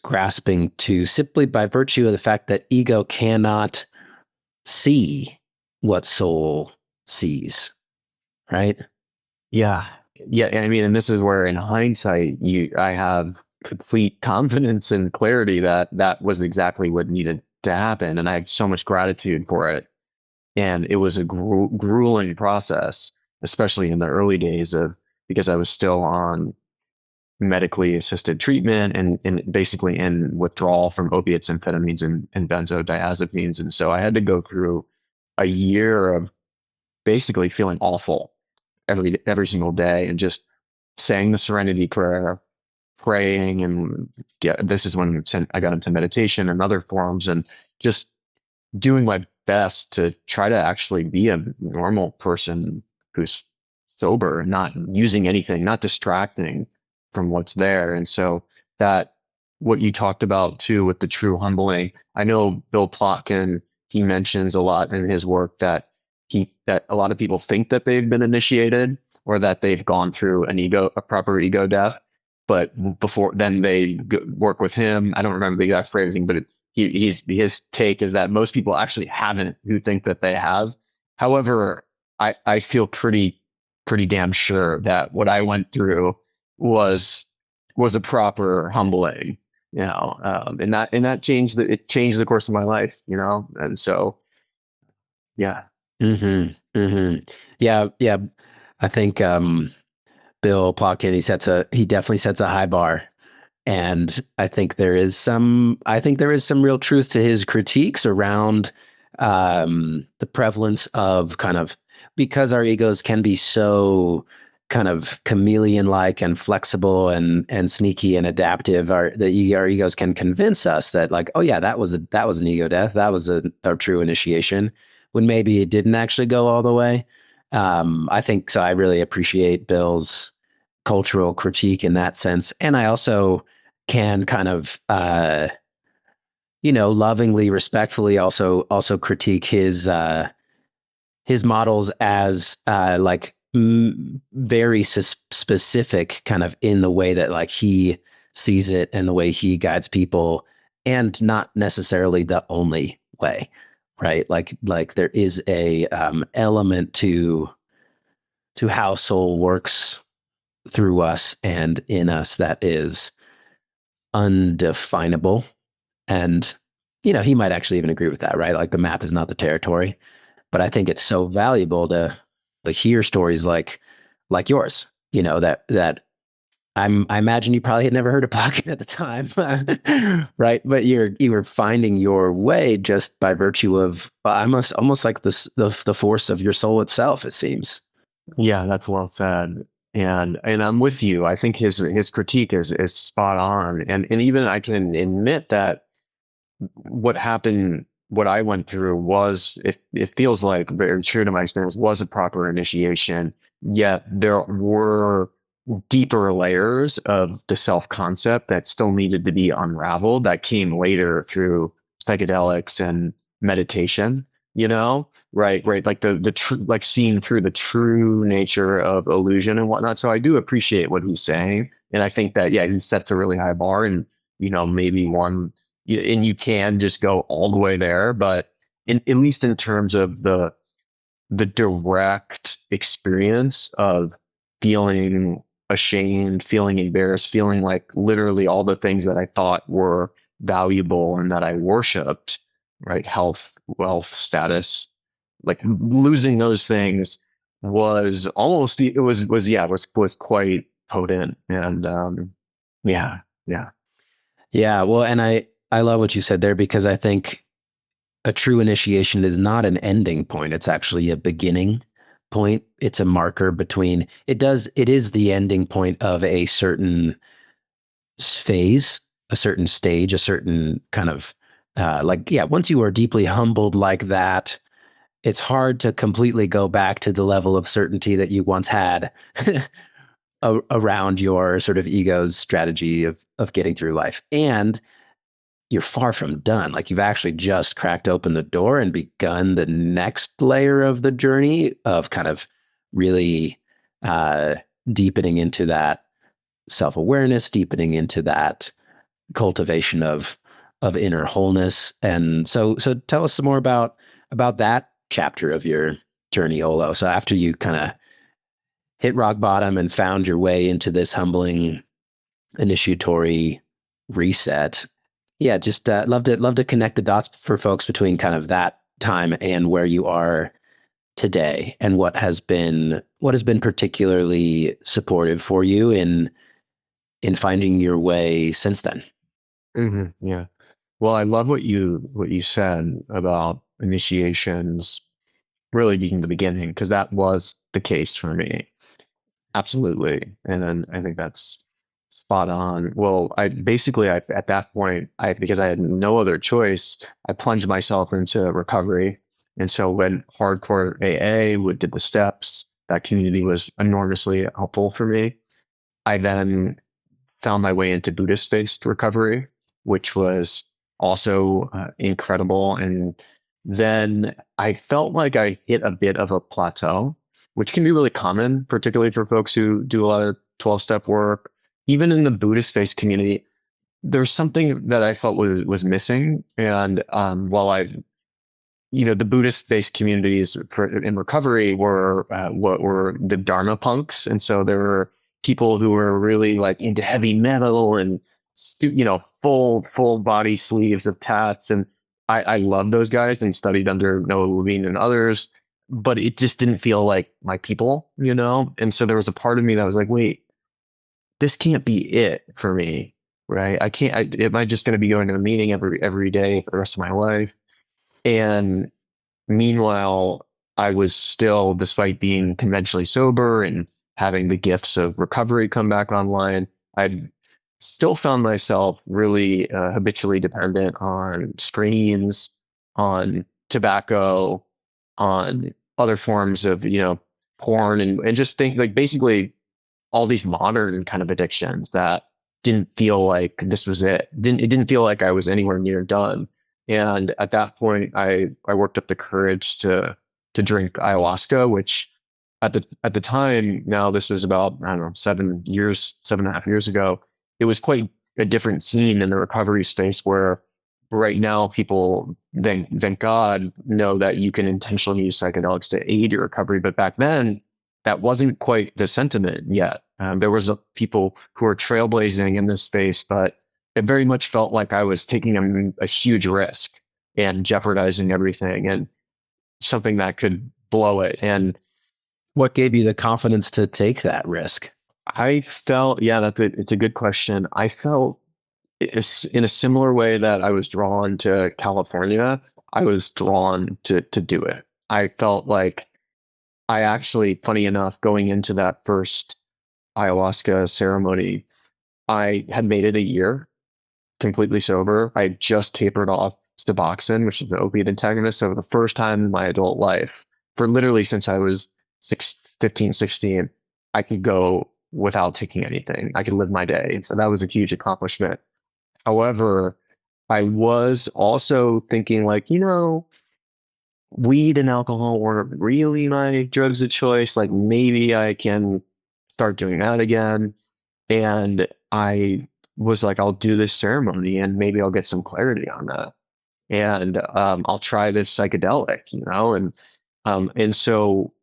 grasping to, simply by virtue of the fact that ego cannot see what soul sees, right? Yeah. Yeah. I mean, and this is where in hindsight, I have complete confidence and clarity that that was exactly what needed to happen. And I have so much gratitude for it. And it was a grueling process, especially in the early days because I was still on medically assisted treatment and basically in withdrawal from opiates, amphetamines, and benzodiazepines. And so I had to go through a year of basically feeling awful every single day and just saying the serenity prayer, praying. And this is when I got into meditation and other forms, and just doing my best to try to actually be a normal person who's sober, not using anything, not distracting from what's there. And so that what you talked about too with the true humbling, I know Bill Plotkin, he mentions a lot in his work that that a lot of people think that they've been initiated or that they've gone through a proper ego death, but before then they work with him. I don't remember the exact phrasing, but his take is that most people actually haven't who think that they have. However, I feel pretty damn sure that what I went through was was a proper humbling, and that changed the course of my life, and so yeah. Yeah, yeah. I think Bill Plotkin, he definitely sets a high bar. And I think there is some real truth to his critiques around the prevalence of kind of, because our egos can be so kind of chameleon like and flexible and sneaky and adaptive. Our egos can convince us that, like, oh yeah, that was an ego death, that was a true initiation, when maybe it didn't actually go all the way. I think so. I really appreciate Bill's cultural critique in that sense. And I also can kind of, lovingly, respectfully also critique his models as very specific, kind of in the way that like he sees it and the way he guides people, and not necessarily the only way, right? Like there is a element to how soul works through us and in us that is undefinable. And, he might actually even agree with that, right? Like the map is not the territory. But I think it's so valuable to hear stories like yours, that I imagine you probably had never heard of Pocket at the time, right? But you were finding your way just by virtue of almost like the force of your soul itself, it seems. Yeah, that's well said. And I'm with you. I think his critique is spot on. And even I can admit that what I went through it feels like very true to my experience, was a proper initiation. Yet there were deeper layers of the self concept that still needed to be unraveled that came later through psychedelics and meditation, right, like the true, like seeing through the true nature of illusion and whatnot. So I do appreciate what he's saying, and I think that, yeah, he sets a really high bar, and maybe and you can just go all the way there, but at least in terms of the direct experience of feeling ashamed, feeling embarrassed, feeling like literally all the things that I thought were valuable and that I worshiped, right? Health, wealth, status, like losing those things was almost, was quite potent. And, yeah, yeah. Yeah, well, and I love what you said there, because I think a true initiation is not an ending point. It's actually a beginning point. It's a marker between it is the ending point of a certain phase, a certain stage, a certain kind of yeah, once you are deeply humbled like that, it's hard to completely go back to the level of certainty that you once had around your sort of ego's strategy of getting through life. And you're far from done. Like you've actually just cracked open the door and begun the next layer of the journey of kind of really uh, deepening into that self-awareness, deepening into that cultivation of inner wholeness. And so tell us some more about that chapter of your journey, Olo. So after you kind of hit rock bottom and found your way into this humbling initiatory reset, yeah, just love to connect the dots for folks between kind of that time and where you are today, and what has been particularly supportive for you in finding your way since then. Yeah. Well, I love what you said about initiations really being the beginning, because that was the case for me. Absolutely. And then I think that's spot on. Well, at that point, because I had no other choice, I plunged myself into recovery. And so when hardcore AA did the steps, that community was enormously helpful for me. I then found my way into Buddhist based recovery, which was also incredible. And then I felt like I hit a bit of a plateau, which can be really common, particularly for folks who do a lot of 12-step work. Even in the Buddhist faith community, there's something that I felt was missing. And while the Buddhist-based communities in recovery were what were the Dharma punks, and so there were people who were really like into heavy metal and full body sleeves of tats, and I loved those guys and studied under Noah Levine and others, but it just didn't feel like my people. And so there was a part of me that was like, wait, this can't be it for me, right? I can't. Am I just going to be going to a meeting every day for the rest of my life? And meanwhile, I was still, despite being conventionally sober and having the gifts of recovery come back online, I still found myself really habitually dependent on screens, on tobacco, on other forms of, porn, and just think like basically all these modern kind of addictions that didn't feel like this was it. It didn't feel like I was anywhere near done. And at that point, I worked up the courage to drink ayahuasca, which at the time, now this was about, I don't know, 7 years, 7.5 years ago. It was quite a different scene in the recovery space where right now people, thank God, know that you can intentionally use psychedelics to aid your recovery. But back then, that wasn't quite the sentiment yet. There was people who were trailblazing in this space, but it very much felt like I was taking a huge risk and jeopardizing everything and something that could blow it. And What gave you the confidence to take that risk? I felt, yeah, it's a good question. I felt in a similar way that I was drawn to California, I was drawn to do it. I felt like I actually, funny enough, going into that first ayahuasca ceremony, I had made it a year completely sober. I had just tapered off Suboxone, which is the opiate antagonist. So the first time in my adult life, for literally since I was 15, 16, I could go without taking anything. I could live my day. And so that was a huge accomplishment. However, I was also thinking like, weed and alcohol weren't really my drugs of choice. Like maybe I can start doing that again. And I was like, I'll do this ceremony and maybe I'll get some clarity on that. And I'll try this psychedelic. And so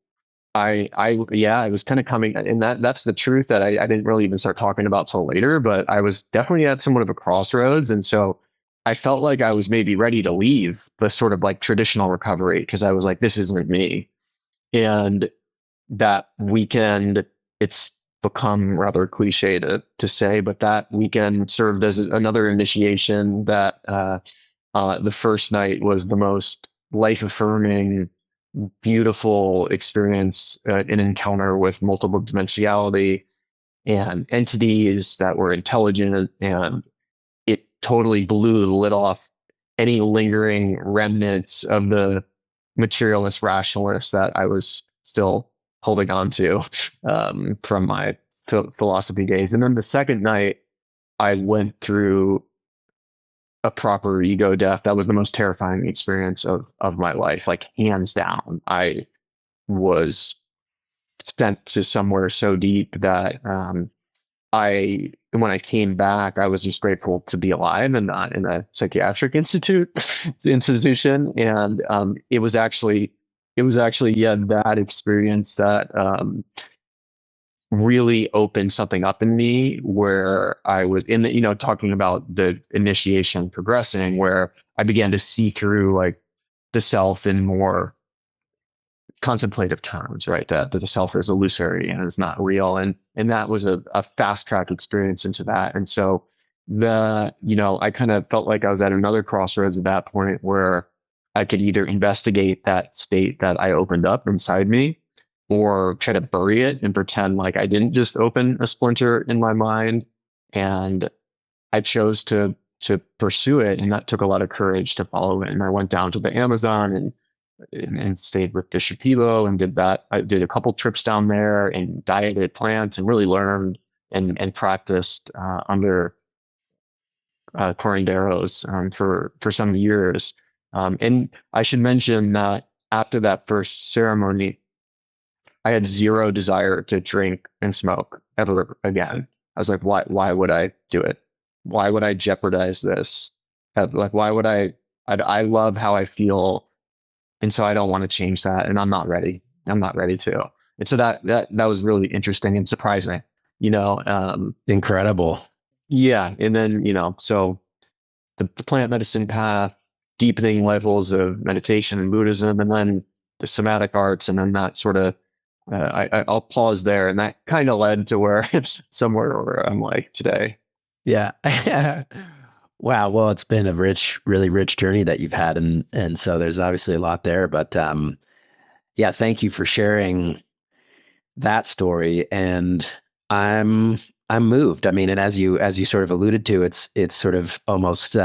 yeah, I was kind of coming, and that's the truth that I didn't really even start talking about till later, but I was definitely at somewhat of a crossroads. And so I felt like I was maybe ready to leave the sort of like traditional recovery because I was like, this isn't me. And that weekend, it's become rather cliche to say, but that weekend served as another initiation that the first night was the most life affirming, beautiful experience, an encounter with multiple dimensionality and entities that were intelligent, and it totally blew the lid off any lingering remnants of the materialist rationalist that I was still holding on to from my philosophy days. And then the second night, I went through a proper ego death. That was the most terrifying experience of my life, like hands down. I was sent to somewhere so deep that when I came back, I was just grateful to be alive and not in a psychiatric institution. And it was actually yeah, that experience that really opened something up in me where I was in the, talking about the initiation progressing, where I began to see through like the self in more contemplative terms, right? That the self is illusory and is not real. And that was a fast track experience into that. And so I kind of felt like I was at another crossroads at that point where I could either investigate that state that I opened up inside me or try to bury it and pretend like I didn't just open a splinter in my mind. And I chose to pursue it. And that took a lot of courage to follow it. And I went down to the Amazon and stayed with Bishop Tebow and did that. I did a couple trips down there and dieted plants and really learned and practiced under curanderos for some years. And I should mention that after that first ceremony, I had zero desire to drink and smoke ever again. I was like, why would I do it? Why would I jeopardize this? Like, why would I love how I feel. And so I don't want to change that. And I'm not ready. I'm not ready to. And so that was really interesting and surprising, you know? Incredible. Yeah. And then, so the plant medicine path, deepening levels of meditation and Buddhism, and then the somatic arts, and then that sort of, I'll pause there, and that kind of led to where it's somewhere where I'm like today. Yeah. Wow. Well, it's been a really rich journey that you've had, and so there's obviously a lot there. But yeah, thank you for sharing that story. And I'm I'm moved. I mean, and as you sort of alluded to, it's sort of almost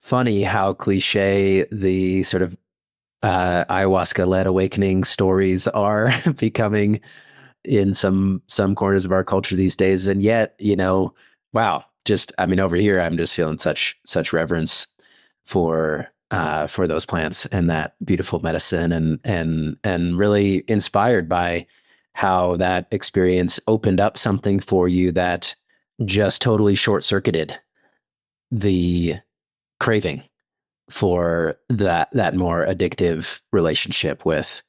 funny how cliche the sort of ayahuasca led awakening stories are becoming in some corners of our culture these days. And yet, wow, just I mean, over here, I'm just feeling such reverence for those plants and that beautiful medicine, and really inspired by how that experience opened up something for you that just totally short circuited the craving for that more addictive relationship with,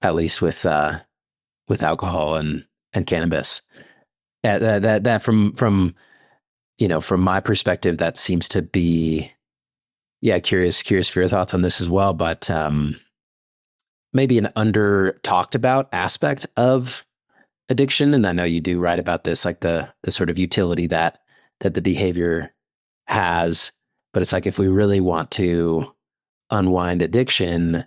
at least with alcohol and cannabis. That from my perspective, that seems to be, yeah, curious for your thoughts on this as well. But maybe an under talked about aspect of addiction. And I know you do write about this, like the sort of utility that the behavior has. But it's like, if we really want to unwind addiction,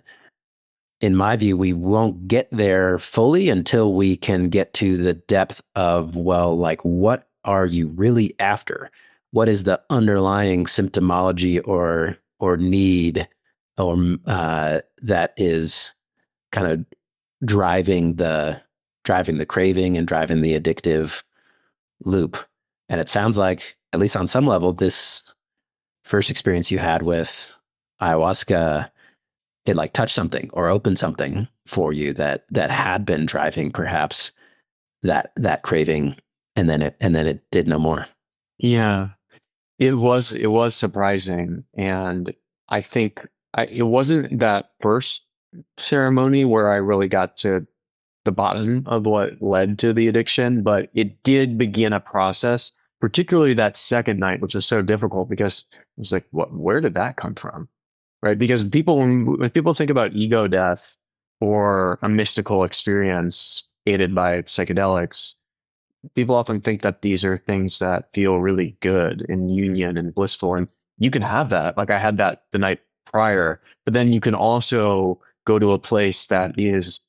in my view, we won't get there fully until we can get to the depth of, well, like, what are you really after? What is the underlying symptomology or need, or that is kind of driving the craving and driving the addictive loop? And it sounds like, at least on some level, this first experience you had with ayahuasca, it like touched something or opened something for you that had been driving perhaps that craving, and then it did no more. Yeah, it was surprising, and I think it wasn't that first ceremony where I really got to the bottom of what led to the addiction, but it did begin a process, particularly that second night, which was so difficult because it was like, where did that come from? Right? Because when people think about ego death or a mystical experience aided by psychedelics, people often think that these are things that feel really good in union and blissful. And you can have that. Like I had that the night prior, but then you can also go to a place that is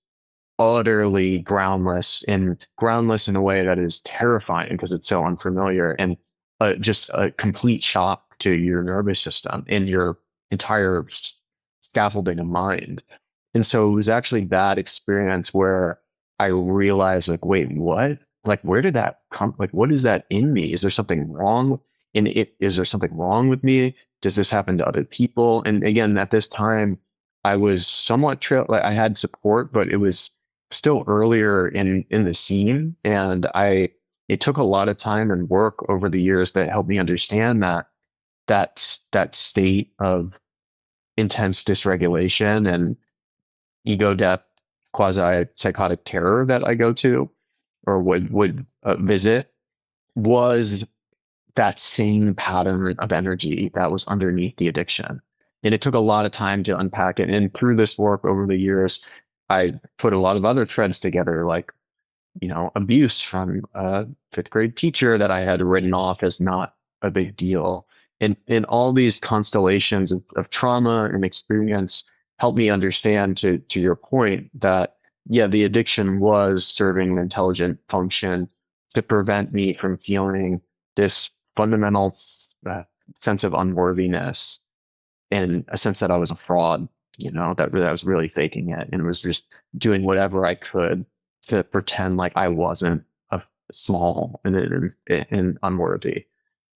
utterly groundless in a way that is terrifying because it's so unfamiliar, and just a complete shock to your nervous system and your entire scaffolding of mind. And so it was actually that experience where I realized, like, wait, what? Like, where did that come? Like, what is that in me? Is there something wrong in it? Is there something wrong with me? Does this happen to other people? And again, at this time, I was somewhat like I had support, but it was still earlier in the scene, and it took a lot of time and work over the years that helped me understand that state of intense dysregulation and ego death, quasi psychotic terror that I go to or would visit was that same pattern of energy that was underneath the addiction. And it took a lot of time to unpack it. And through this work over the years, I put a lot of other threads together, like, abuse from a fifth grade teacher that I had written off as not a big deal. And all these constellations of trauma and experience helped me understand, to your point, that yeah, the addiction was serving an intelligent function to prevent me from feeling this fundamental sense of unworthiness and a sense that I was a fraud, that I was really faking it and was just doing whatever I could to pretend like I wasn't a small and unworthy.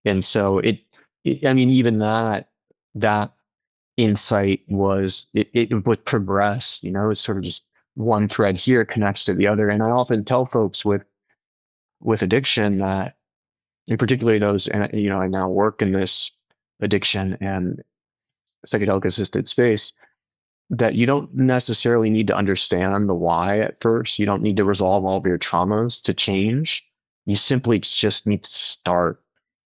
And so I mean, even that insight was it would progress. It's sort of just one thread here connects to the other. And I often tell folks with addiction that, and particularly those, and I now work in this addiction and psychedelic assisted space, that you don't necessarily need to understand the why at first. You don't need to resolve all of your traumas to change. You simply just need to start,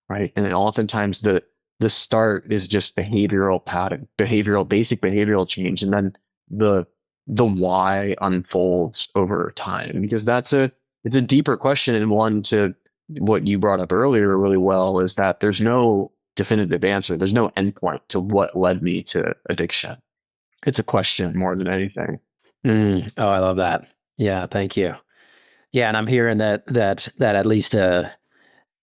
right? And then oftentimes the start is just behavioral pattern, basic behavioral change, and then the the why unfolds over time, because it's a deeper question, and one to what you brought up earlier really well, is that there's no definitive answer. There's no endpoint to what led me to addiction. It's a question more than anything. Oh, I love that. Yeah, thank you. Yeah, and I'm hearing that at least a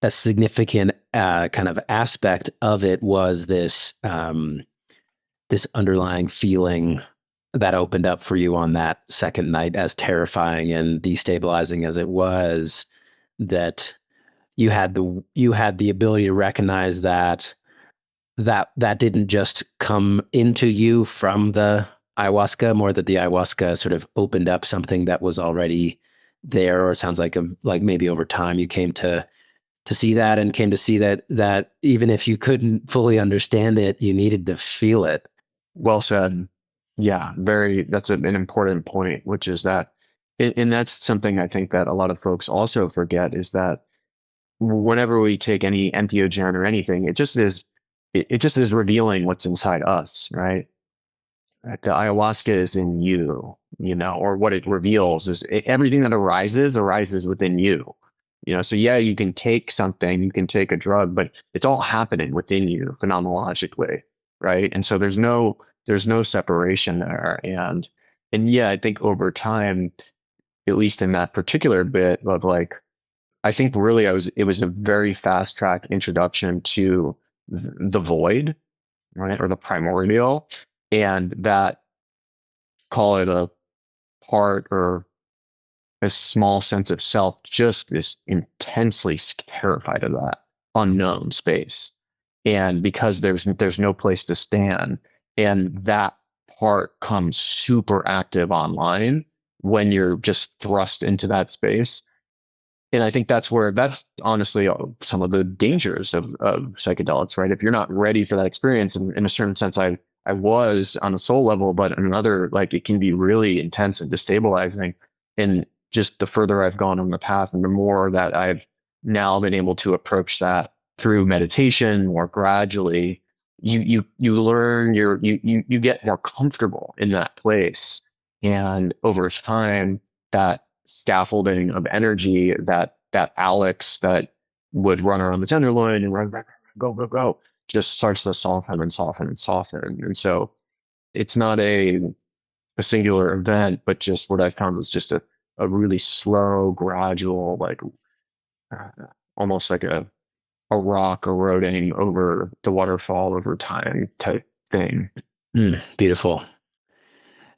significant kind of aspect of it was this underlying feeling that opened up for you on that second night, as terrifying and destabilizing as it was, that you had the ability to recognize that didn't just come into you from the ayahuasca, more that the ayahuasca sort of opened up something that was already there. Or it sounds like maybe over time you came to see that, and came to see that even if you couldn't fully understand it, you needed to feel it. Well said. Yeah, that's an important point, which is that, and that's something I think that a lot of folks also forget, is that whenever we take any entheogen or anything, it just is revealing what's inside us, right? Like the ayahuasca is in you, or what it reveals is everything that arises within you. So yeah, you can take something, you can take a drug, but it's all happening within you phenomenologically, right? And so there's no separation there. And yeah, I think over time, at least in that particular bit of like, I think really it was a very fast track introduction to the void, right? Or the primordial. And that, call it a part or a small sense of self, just is intensely terrified of that unknown space. And because there's no place to stand, and that part comes super active online when you're just thrust into that space. And I think that's honestly some of the dangers of psychedelics, right? If you're not ready for that experience, and in a certain sense, I was on a soul level, but in another, like, it can be really intense and destabilizing. And just the further I've gone on the path, and the more that I've now been able to approach that through meditation more gradually, you learn, you get more comfortable in that place, and over time, that scaffolding of energy, that Alex that would run around the tenderloin and run, go, go, go, just starts to soften and soften and soften. And so it's not a singular event, but just what I found was just a really slow, gradual, like uh, almost like a rock eroding over the waterfall over time type thing. Beautiful.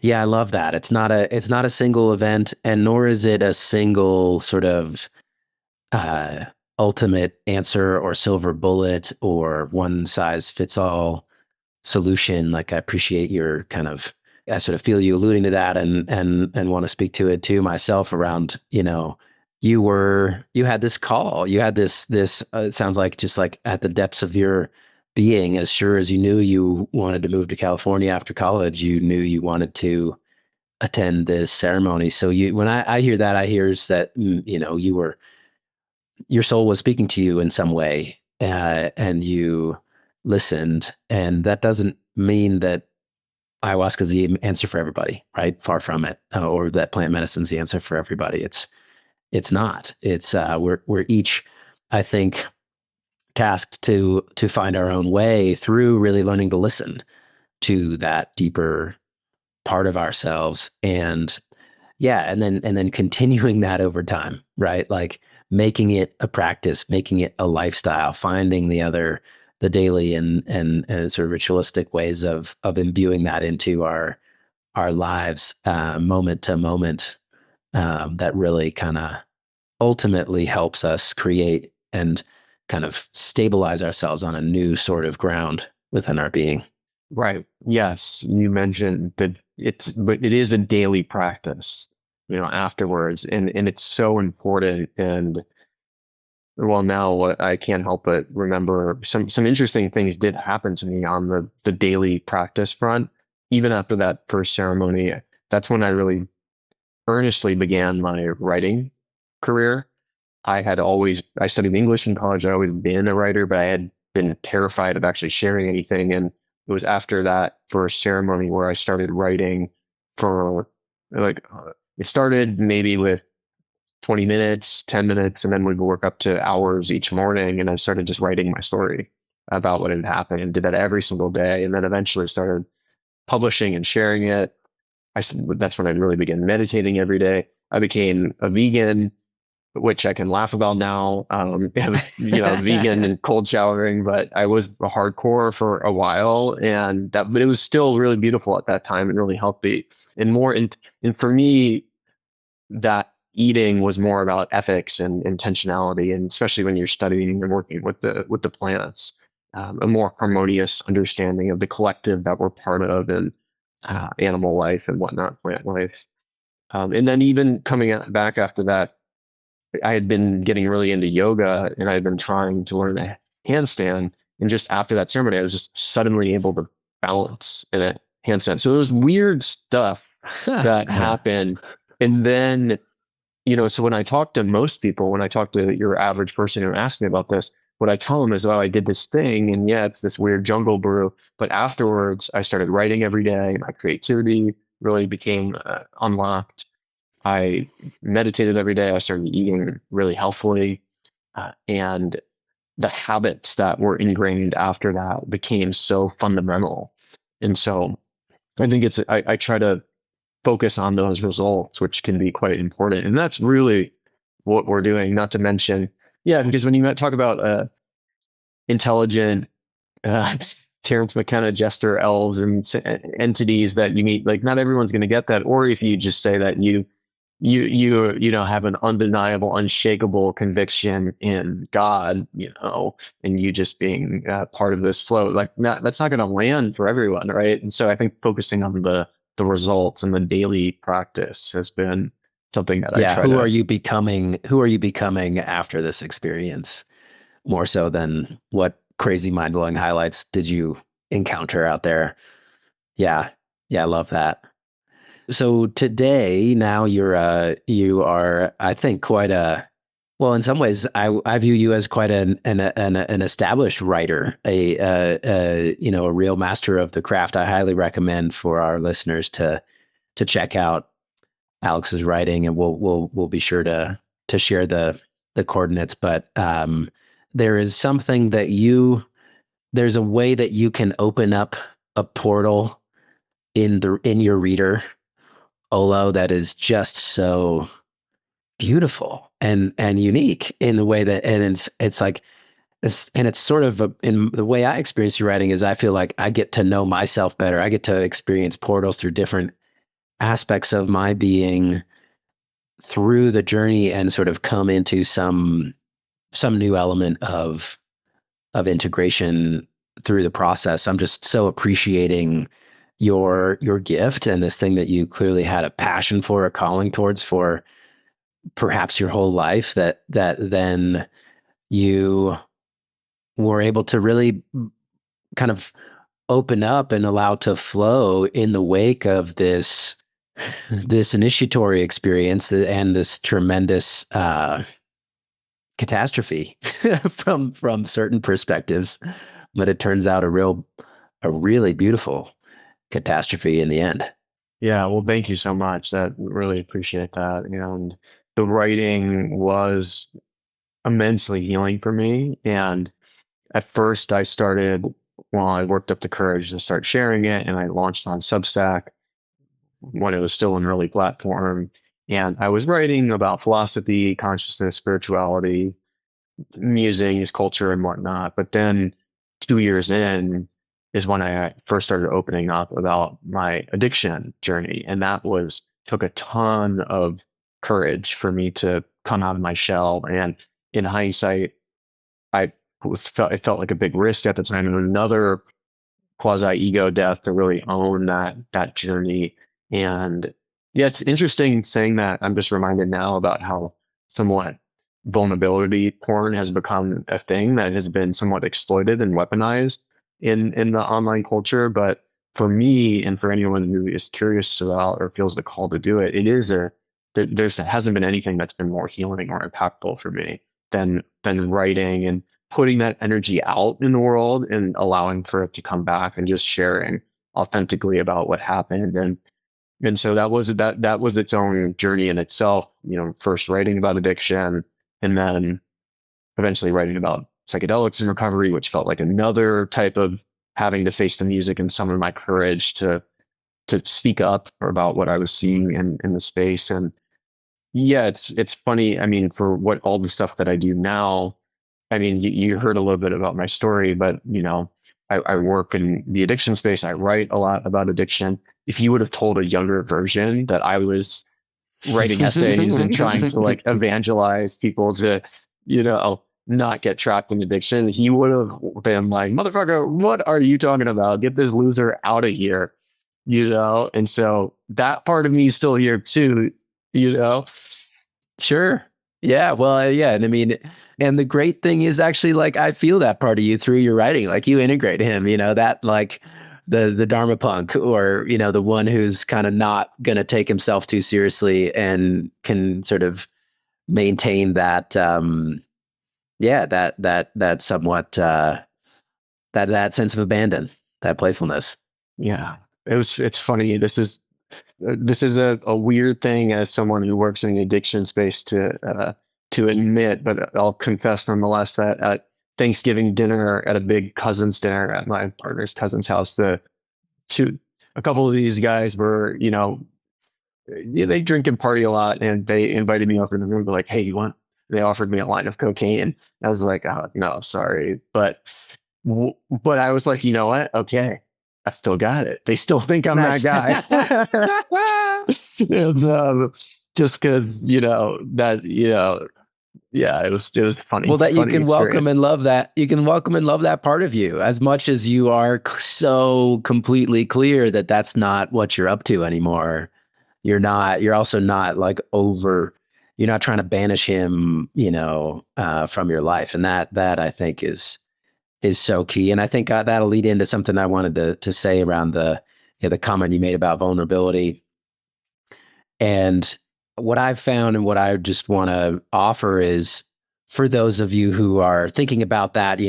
Yeah, I love that. It's not a single event, and nor is it a single sort of uh, ultimate answer or silver bullet or one size fits all solution. Like, I appreciate your kind of, I sort of feel you alluding to that, and want to speak to it too myself around, you had this call, you had this it sounds like just like at the depths of your being, as sure as you knew you wanted to move to California after college, you knew you wanted to attend this ceremony. So when I hear that, I hear is that, your soul was speaking to you in some way, and you listened. And that doesn't mean that ayahuasca is the answer for everybody, right? Far from it, or that plant medicine is the answer for everybody. It's not. It's we're each, I think, tasked to find our own way through really learning to listen to that deeper part of ourselves. And yeah, and then continuing that over time, right? Like making it a practice, making it a lifestyle, finding the daily and sort of ritualistic ways of imbuing that into our lives, moment to moment, that really kind of ultimately helps us create and kind of stabilize ourselves on a new sort of ground within our being. Right. Yes, you mentioned that but it is a daily practice, afterwards, and it's so important. And well, now I can't help but remember some interesting things did happen to me on the daily practice front. Even after that first ceremony, that's when I really earnestly began my writing career. I studied English in college. I'd always been a writer, but I had been terrified of actually sharing anything. And it was after that first ceremony where I started writing for it started maybe with 20 minutes, 10 minutes, and then we'd work up to hours each morning. And I started just writing my story about what had happened and did that every single day. And then eventually started publishing and sharing it. That's when I really began meditating every day. I became a vegan, which I can laugh about now. I was, vegan and cold showering, but I was hardcore for a while, but it was still really beautiful at that time and really healthy and and for me, that eating was more about ethics and intentionality, and especially when you're studying and working with the plants, a more harmonious understanding of the collective that we're part of, and animal life and whatnot, plant life. And then even back after that, I had been getting really into yoga and I had been trying to learn a handstand. And just after that ceremony, I was just suddenly able to balance in a handstand. So it was weird stuff that happened. And then, so when I talk to most people, when I talk to your average person who asks me about this, what I tell them is, oh, I did this thing. And yeah, it's this weird jungle brew. But afterwards, I started writing every day. My creativity really became unlocked. I meditated every day. I started eating really healthfully. And the habits that were ingrained after that became so fundamental. And so I think I try to focus on those results, which can be quite important. And that's really what we're doing, not to mention, yeah, because when you talk about intelligent, uh, Terrence McKenna, Jester, elves, and entities that you meet, like not everyone's going to get that. Or if you just say that you have an undeniable, unshakable conviction in God, and you just being part of this flow, that's not going to land for everyone, right? And so I think focusing on the results and the daily practice has been something that I Yeah, try to. who are you becoming after this experience, more so than what crazy mind-blowing highlights did you encounter out there? Yeah. Yeah, I love that. So today, now you are, I think, quite a, well, in some ways, I view you as quite an established writer, a real master of the craft. I highly recommend for our listeners to check out Alex's writing, and we'll be sure to share the coordinates. But there is something that there's a way that you can open up a portal in your reader, Olo, that is just so beautiful and unique in the way that, and it's like it's sort of in the way I experience your writing is I feel like I get to know myself better. I get to experience portals through different aspects of my being through the journey and sort of come into some new element of integration through the process. I'm just so appreciating your gift and this thing that you clearly had a passion for, a calling towards for perhaps your whole life, that then you were able to really kind of open up and allow to flow in the wake of this initiatory experience and this tremendous catastrophe from certain perspectives, but it turns out a really beautiful catastrophe in the end. Yeah, well, thank you so much. That really appreciate that. And the writing was immensely healing for me. And at first, I worked up the courage to start sharing it, and I launched on Substack when it was still an early platform. And I was writing about philosophy, consciousness, spirituality, musings, culture, and whatnot. But then 2 years in is when I first started opening up about my addiction journey. And took a ton of courage for me to come out of my shell. And in hindsight, it felt like a big risk at the time. And another quasi ego death to really own that journey. And yeah, it's interesting saying that. I'm just reminded now about how somewhat vulnerability porn has become a thing that has been somewhat exploited and weaponized in the online culture. But for me, and for anyone who is curious about or feels the call to do it, it is there hasn't been anything that's been more healing or impactful for me than writing and putting that energy out in the world and allowing for it to come back and just sharing authentically about what happened. And so that was its own journey in itself, first writing about addiction and then eventually writing about psychedelics and recovery, which felt like another type of having to face the music and summon my courage to speak up about what I was seeing in the space. And yeah, it's funny. I mean, for what all the stuff that I do now, I mean, you heard a little bit about my story, but I work in the addiction space. I write a lot about addiction. If you would have told a younger version that I was writing essays and trying to like evangelize people to, not get trapped in addiction, he would have been like, motherfucker, what are you talking about? Get this loser out of here, And so that part of me is still here too, you know? Sure. Yeah. Well, yeah. And I mean, and the great thing is actually like, I feel that part of you through your writing. Like you integrate him, that like the Dharma punk or, the one who's kind of not going to take himself too seriously and can sort of maintain that, yeah, that somewhat, that sense of abandon, that playfulness. Yeah. It's funny. This is a weird thing as someone who works in the addiction space to admit, but I'll confess nonetheless that at Thanksgiving dinner at a big cousin's dinner at my partner's cousin's house, a couple of these guys were, they drink and party a lot, and they invited me over in the room. They're like, "Hey, you want?" They offered me a line of cocaine. I was like, "Oh, no, sorry," but I was like, you know what? Okay, I still got it. They still think I'm Nice. that guy. And, just because yeah, it was funny, Well, that you funny can welcome experience. and love that. You can welcome and love that part of you as much as you are so completely clear that that's not what you're up to anymore. You're also not like you're not trying to banish him, from your life. And that I think is so key. And I think that'll lead into something I wanted to say around the comment you made about vulnerability. And what I've found and what I just want to offer is for those of you who are thinking about that,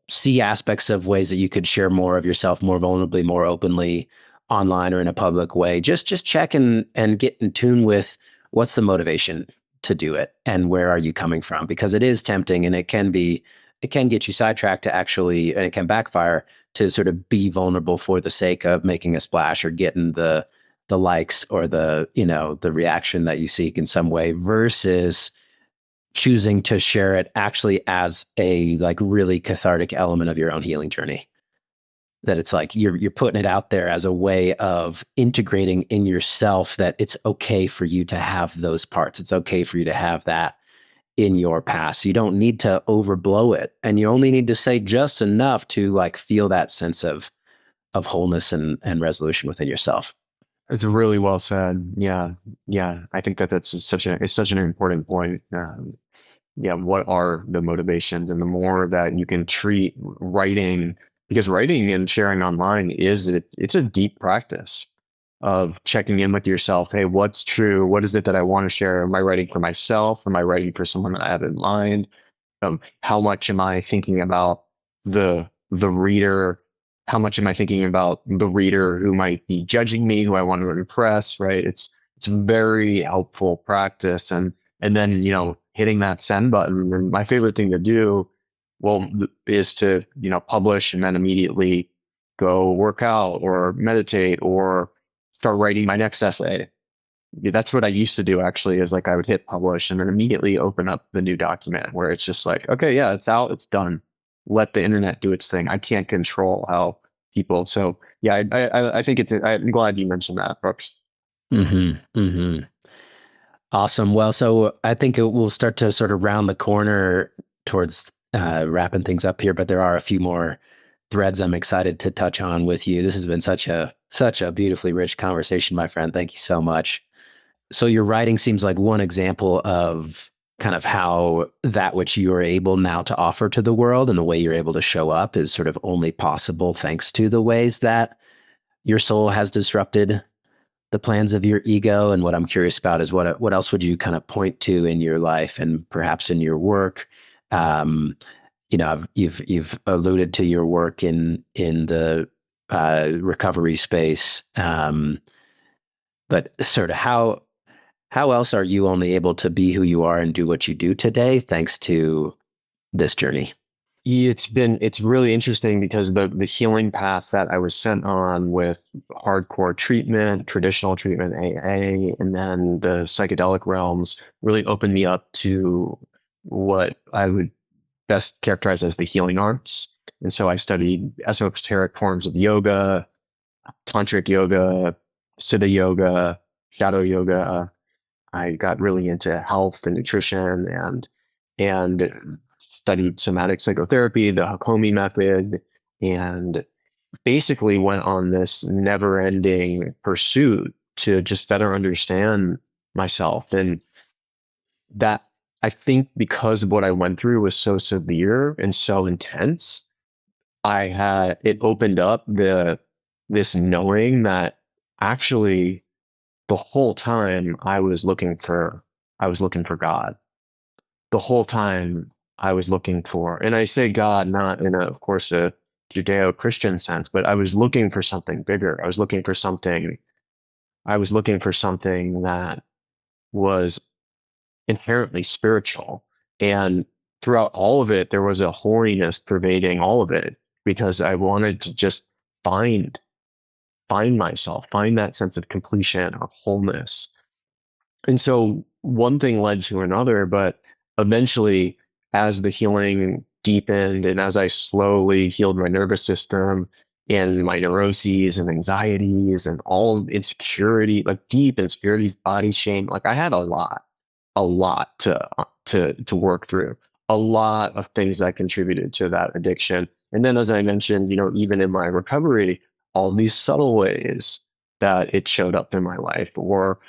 see aspects of ways that you could share more of yourself more vulnerably, more openly online or in a public way. Just check and get in tune with what's the motivation to do it and where are you coming from? Because it is tempting and it can get you sidetracked to actually, and it can backfire to sort of be vulnerable for the sake of making a splash or getting the likes or the reaction that you seek in some way versus choosing to share it actually as a like really cathartic element of your own healing journey. That it's like you're putting it out there as a way of integrating in yourself that it's okay for you to have those parts. It's okay for you to have that in your past. You don't need to overblow it. And you only need to say just enough to like feel that sense of wholeness and resolution within yourself. It's really well said. Yeah, yeah. I think that's such an important point. Yeah, what are the motivations, and the more that you can treat writing, because writing and sharing online it's a deep practice of checking in with yourself. Hey, what's true? What is it that I want to share? Am I writing for myself? Am I writing for someone that I have in mind? How much am I thinking about the reader? How much am I thinking about the reader who might be judging me, who I want to impress? Right? It's a very helpful practice, and then hitting that send button. And my favorite thing to do, well, is to publish and then immediately go work out or meditate or start writing my next essay. Yeah, that's what I used to do actually, is like I would hit publish and then immediately open up the new document where it's just like, okay, yeah, it's out, it's done. Let the internet do its thing. I can't control how people. So yeah, I think I'm glad you mentioned that, Brooks. Mm-hmm. Mm-hmm. Awesome. Well, so I think we'll start to sort of round the corner towards wrapping things up here, but there are a few more threads I'm excited to touch on with you. This has been such a beautifully rich conversation, my friend. Thank you so much. So your writing seems like one example of kind of how that which you are able now to offer to the world and the way you're able to show up is sort of only possible thanks to the ways that your soul has disrupted the plans of your ego. And what I'm curious about is what else would you kind of point to in your life and perhaps in your work? Um, you've alluded to your work in the recovery space, but sort of how else are you only able to be who you are and do what you do today thanks to this journey? It's really interesting because the healing path that I was sent on with hardcore treatment, traditional treatment, AA, and then the psychedelic realms really opened me up to what I would best characterize as the healing arts. And so I studied esoteric forms of yoga, tantric yoga, siddha yoga, shadow yoga. I got really into health and nutrition and studied somatic psychotherapy, the Hakomi method, and basically went on this never-ending pursuit to just better understand myself. And that, I think, because of what I went through was so severe and so intense, it opened up this knowing that actually the whole time I was looking for God. The whole time I was looking for, and I say God not in of course, a Judeo-Christian sense, but I was looking for something bigger. I was looking for something that was inherently spiritual. And throughout all of it, there was a holiness pervading all of it because I wanted to just find, find myself, find that sense of completion or wholeness. And so one thing led to another, but eventually, as the healing deepened and as I slowly healed my nervous system and my neuroses and anxieties and all insecurity, like deep insecurities, body shame, like I had a lot to work through, a lot of things that contributed to that addiction. And then, as I mentioned, even in my recovery, all these subtle ways that it showed up in my life, or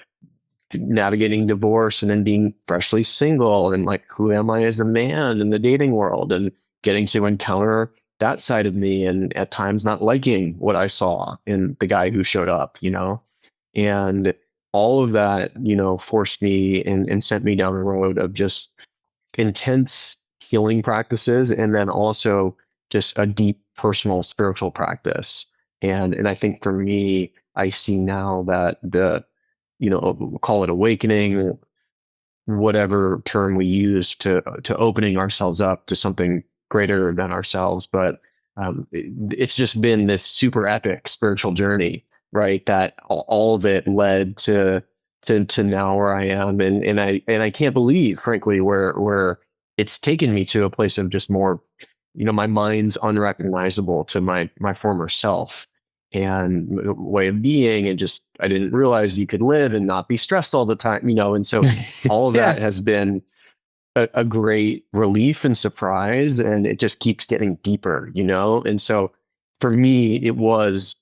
navigating divorce and then being freshly single and like, who am I as a man in the dating world, and getting to encounter that side of me and at times not liking what I saw in the guy who showed up. And all of that, forced me and sent me down a road of just intense healing practices and then also just a deep personal spiritual practice. And I think for me, I see now that call it awakening, whatever term we use to opening ourselves up to something greater than ourselves. But it's just been this super epic spiritual journey, right? That all of it led to now where I am, and I can't believe, frankly, where it's taken me to a place of just more, my mind's unrecognizable to my former self and way of being, and just I didn't realize you could live and not be stressed all the time. And so all of Yeah. that has been a great relief and surprise, and it just keeps getting deeper. And so for me, it was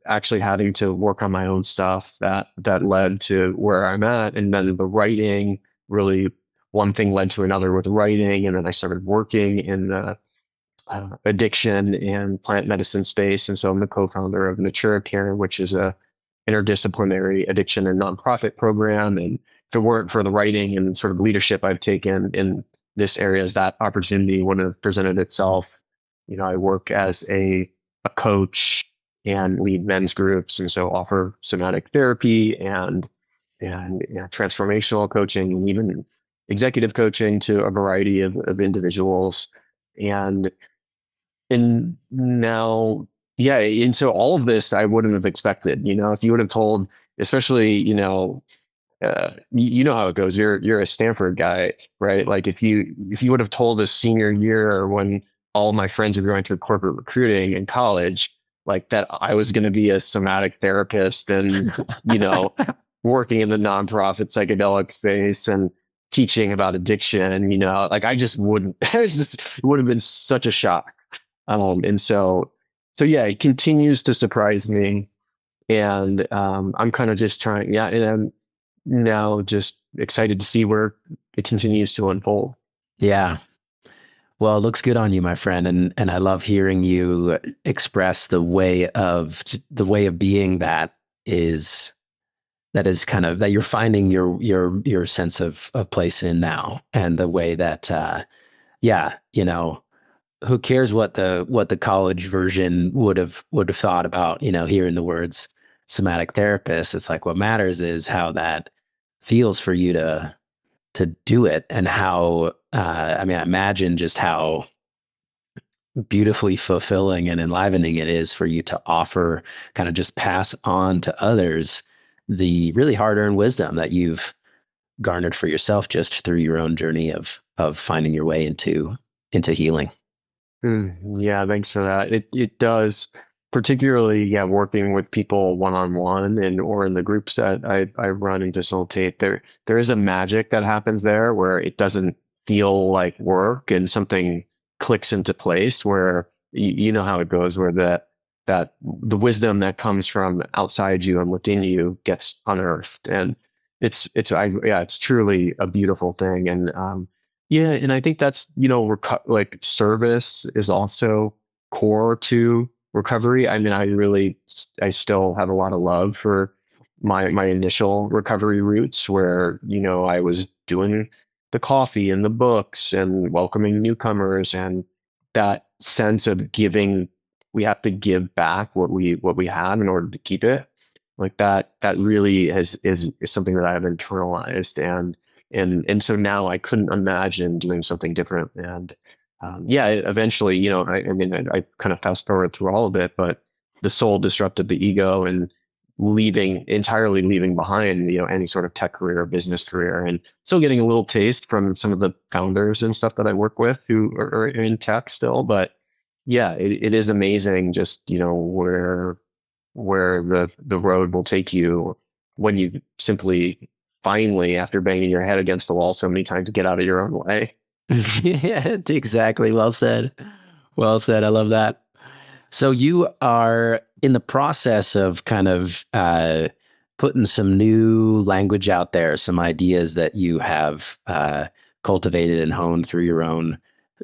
actually having to work on my own stuff that led to where I'm at. And then the writing, really, one thing led to another with writing, and then I started working in the addiction and plant medicine space. And so I'm the co-founder of Natura, which is a interdisciplinary addiction and nonprofit program. And if it weren't for the writing and sort of leadership I've taken in this area, as that opportunity wouldn't have presented itself. I work as a coach and lead men's groups, and so offer somatic therapy and transformational coaching and even executive coaching to a variety of individuals. And now, yeah, and so all of this I wouldn't have expected. If you would have told, especially, you know how it goes. You're a Stanford guy, right? Like if you would have told us senior year, when all my friends were going through corporate recruiting in college, like that I was going to be a somatic therapist and you know working in the nonprofit psychedelic space and teaching about addiction, like I just wouldn't. It would have been such a shock. And so yeah, it continues to surprise me. And I'm kind of just trying, yeah, and I'm now just excited to see where it continues to unfold. Yeah. Well, it looks good on you, my friend, and I love hearing you express the way of being is that is kind of that you're finding your sense of place in now, and the way that yeah, who cares what the college version would have thought about, hearing the words somatic therapist. It's like what matters is how that feels for you to do it, and how I mean, I imagine just how beautifully fulfilling and enlivening it is for you to offer, kind of just pass on to others the really hard-earned wisdom that you've garnered for yourself just through your own journey of finding your way into healing. Yeah, thanks for that. It does, particularly, yeah, working with people one on one and or in the groups that I run and facilitate. There is a magic that happens there where it doesn't feel like work and something clicks into place where you know how it goes, where that the wisdom that comes from outside you and within you gets unearthed. And yeah, it's truly a beautiful thing. And yeah, and I think that's, like service is also core to recovery. I mean, I still have a lot of love for my initial recovery roots where, I was doing the coffee and the books and welcoming newcomers and that sense of giving. We have to give back what we have in order to keep it. Like that really is something that I've internalized, and so now I couldn't imagine doing something different. And yeah, eventually, I mean, I kind of fast forward through all of it, but the soul disrupted the ego and entirely leaving behind, any sort of tech career or business career, and still getting a little taste from some of the founders and stuff that I work with who are in tech still. But yeah, it is amazing just, where the road will take you when you simply finally, after banging your head against the wall so many times, to get out of your own way. Yeah, exactly. Well said. Well said. I love that. So you are in the process of kind of putting some new language out there, some ideas that you have cultivated and honed through your own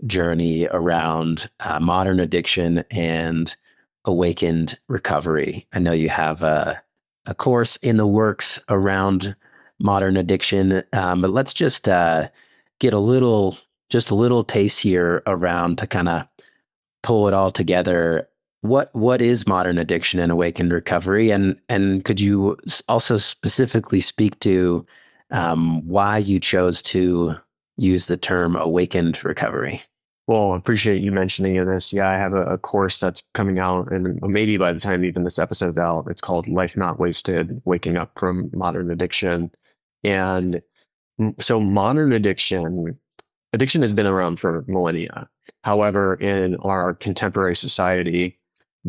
journey around modern addiction and awakened recovery. I know you have a course in the works around modern addiction, but let's just get just a little taste here around to kind of pull it all together. What is modern addiction and awakened recovery, and could you also specifically speak to why you chose to use the term awakened recovery? Well, I appreciate you mentioning this. Yeah, I have a course that's coming out, and maybe by the time even this episode's out, it's called Life Not Wasted: Waking Up from Modern Addiction. And so modern addiction has been around for millennia. However, in our contemporary society,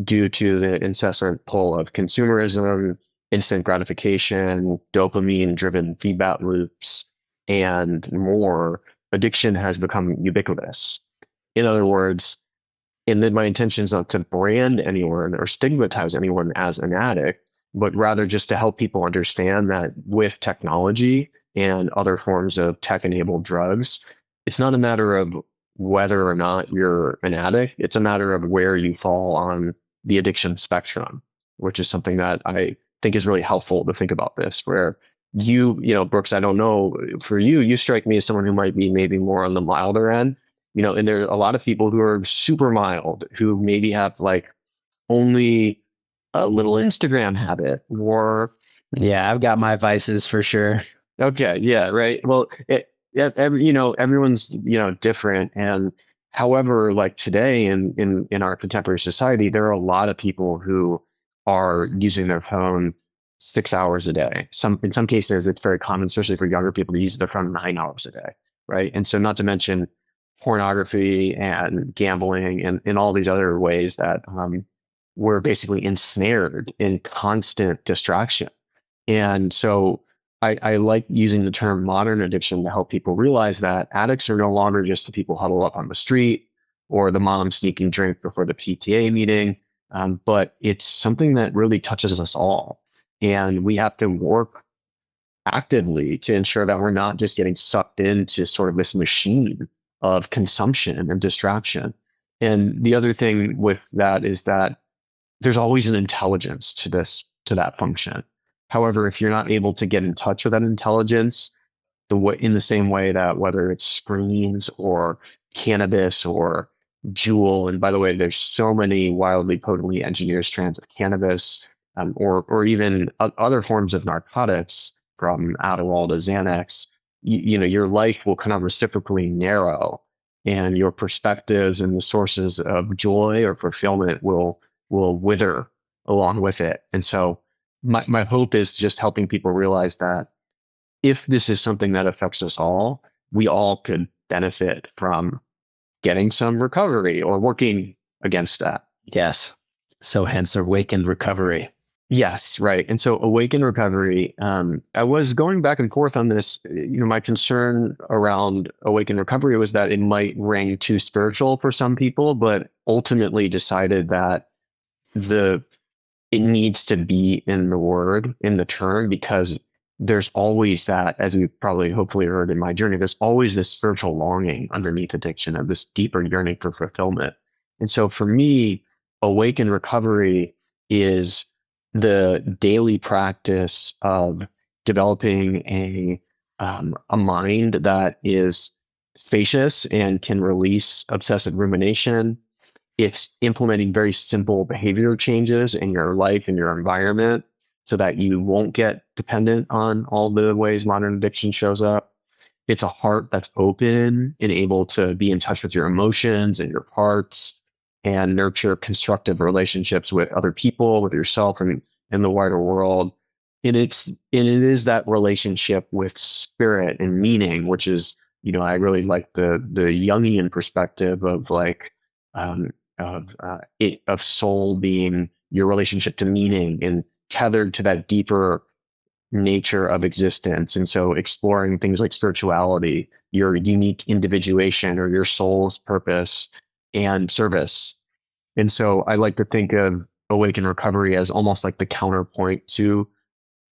due to the incessant pull of consumerism, instant gratification, dopamine driven feedback loops, and more, addiction has become ubiquitous. In other words, and then my intention is not to brand anyone or stigmatize anyone as an addict, but rather just to help people understand that with technology and other forms of tech enabled drugs, it's not a matter of whether or not you're an addict. It's a matter of where you fall on the addiction spectrum, which is something that I think is really helpful to think about this, where Brooks, I don't know, for you, you strike me as someone who might be maybe more on the milder end, and there are a lot of people who are super mild who maybe have like only a little Instagram habit or Yeah, I've got my vices for sure. okay, yeah, right. Well, everyone's different, and however, like today in our contemporary society, there are a lot of people who are using their phone 6 hours a day. In some cases, it's very common, especially for younger people, to use their phone 9 hours a day, right? And so, not to mention pornography and gambling and all these other ways that we're basically ensnared in constant distraction. And so I like using the term modern addiction to help people realize that addicts are no longer just the people huddled up on the street. or the mom sneaking drink before the PTA meeting. But it's something that really touches us all. And we have to work actively to ensure that we're not just getting sucked into sort of this machine of consumption and distraction. And the other thing with that is that there's always an intelligence to that function. However, if you're not able to get in touch with that intelligence, in the same way that whether it's screens or cannabis or jewel, and by the way, there's so many wildly potently engineered strands of cannabis, or even other forms of narcotics, from Adderall to Xanax. Your life will kind of reciprocally narrow, and your perspectives and the sources of joy or fulfillment will wither along with it. And so, my hope is just helping people realize that if this is something that affects us all, we all could benefit from getting some recovery or working against that. Yes. So hence awakened recovery. Yes, right. And so awakened recovery, I was going back and forth on this. My concern around awakened recovery was that it might ring too spiritual for some people, but ultimately decided that the it needs to be in the word, in the term, because there's always that, as you probably hopefully heard in my journey, there's always this spiritual longing underneath addiction, of this deeper yearning for fulfillment. And so for me, awaken recovery is the daily practice of developing a mind that is spacious and can release obsessive rumination. It's implementing very simple behavior changes in your life and your environment so that you won't get dependent on all the ways modern addiction shows up. It's a heart that's open and able to be in touch with your emotions and your parts, and nurture constructive relationships with other people, with yourself, and the wider world. And it is that relationship with spirit and meaning, which is, I really like the Jungian perspective of like, um, of soul being your relationship to meaning and tethered to that deeper nature of existence. And so exploring things like spirituality, your unique individuation, or your soul's purpose and service. And so I like to think of awaken recovery as almost like the counterpoint to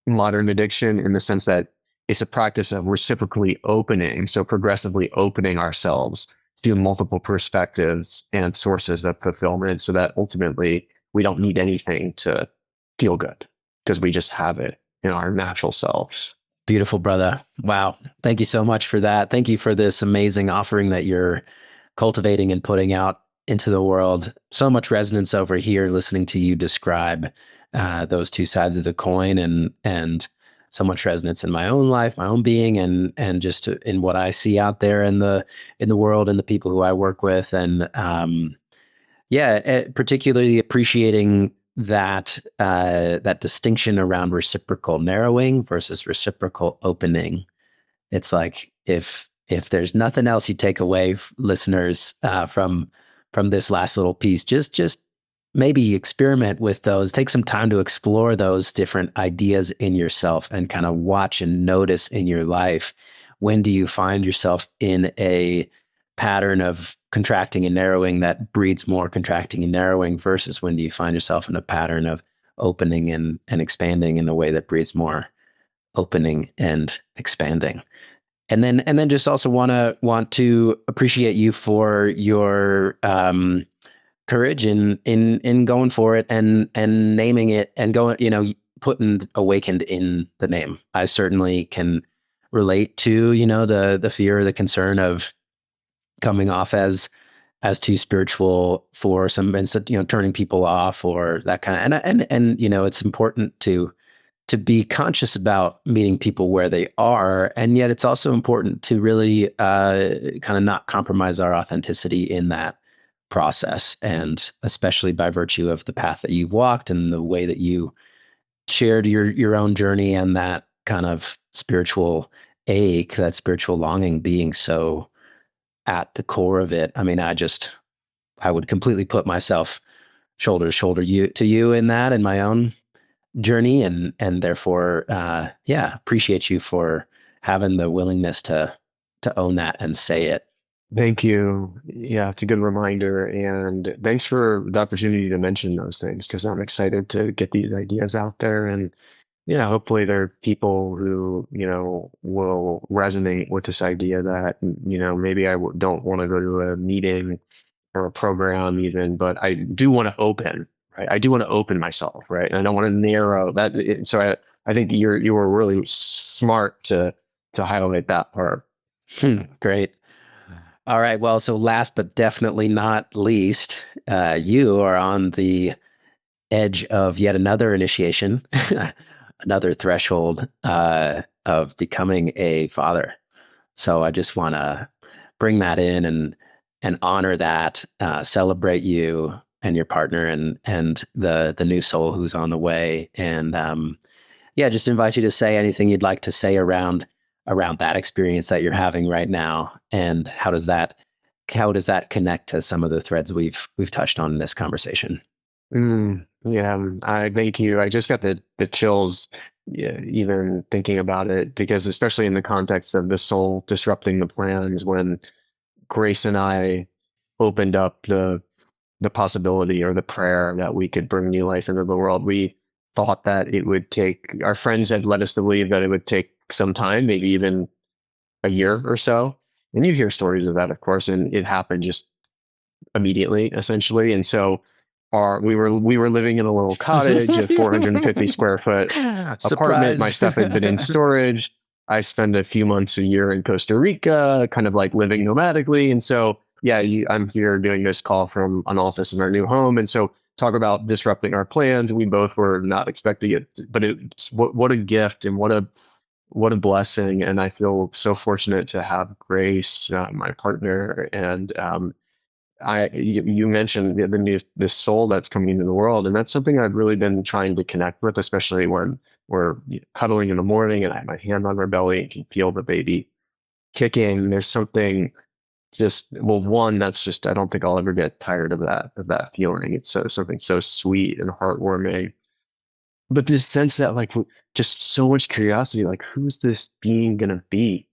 modern addiction, in the sense that it's a practice of reciprocally opening, so progressively opening ourselves to multiple perspectives and sources of fulfillment, so that ultimately we don't need anything to feel good, because we just have it in our natural selves. Beautiful, brother. Wow. Thank you so much for that. Thank you for this amazing offering that you're cultivating and putting out into the world. So much resonance over here listening to you describe those two sides of the coin, and so much resonance in my own life, my own being, and just in what I see out there in the world and the people who I work with. And particularly appreciating that that distinction around reciprocal narrowing versus reciprocal opening. It's like, if there's nothing else you take away, listeners, from this last little piece, just maybe experiment with those. Take some time to explore those different ideas in yourself, and kind of watch and notice in your life, when do you find yourself in a pattern of contracting and narrowing that breeds more contracting and narrowing, versus when do you find yourself in a pattern of opening and expanding in a way that breeds more opening and expanding. And then just also want to appreciate you for your courage in going for it, and naming it, and going, putting awakened in the name. I certainly can relate to, the fear, the concern of coming off as too spiritual for some, and so, turning people off, or that kind of, and it's important to be conscious about meeting people where they are. And yet it's also important to really kind of not compromise our authenticity in that process. And especially by virtue of the path that you've walked, and the way that you shared your own journey, and that kind of spiritual ache, that spiritual longing being so at the core of it. I mean, I would completely put myself shoulder to shoulder to you in that, in my own journey, and therefore appreciate you for having the willingness to own that and say it. Thank you. Yeah, it's a good reminder. And thanks for the opportunity to mention those things because I'm excited to get these ideas out there. And yeah, hopefully there are people who, will resonate with this idea that, maybe don't want to go to a meeting or a program even, but I do want to open, right? I do want to open myself, right? And I don't want to narrow that. I think you were really smart to highlight that part. Great. All right. Well, so last but definitely not least, you are on the edge of yet another initiation, another threshold of becoming a father. So I just want to bring that in and honor that, celebrate you and your partner and the new soul who's on the way, and yeah, just invite you to say anything you'd like to say around that experience that you're having right now, and how does that connect to some of the threads we've touched on in this conversation? Yeah, I thank you. I just got the chills, yeah, even thinking about it, because especially in the context of the soul disrupting the plans, when Grace and I opened up the possibility or the prayer that we could bring new life into the world, we thought that it would take. Our friends had led us to believe that it would take some time, maybe even a year or so. And you hear stories of that, of course, and it happened just immediately, essentially. And so we were living in a little cottage, a 450 square foot apartment. My Surprise. stuff had been in storage. I spend a few months a year in Costa Rica, kind of like living nomadically. And so, yeah, I'm here doing this call from an office in our new home. And so, talk about disrupting our plans. We both were not expecting it, but it's what a gift and what a blessing. And I feel so fortunate to have Grace, my partner, and you mentioned the new this soul that's coming into the world, and that's something I've really been trying to connect with, especially when we're cuddling in the morning and I have my hand on her belly and can feel the baby kicking. There's something just, well, one that's just, I don't think I'll ever get tired of that feeling. It's something so sweet and heartwarming, but this sense that like just so much curiosity, like who's this being gonna be?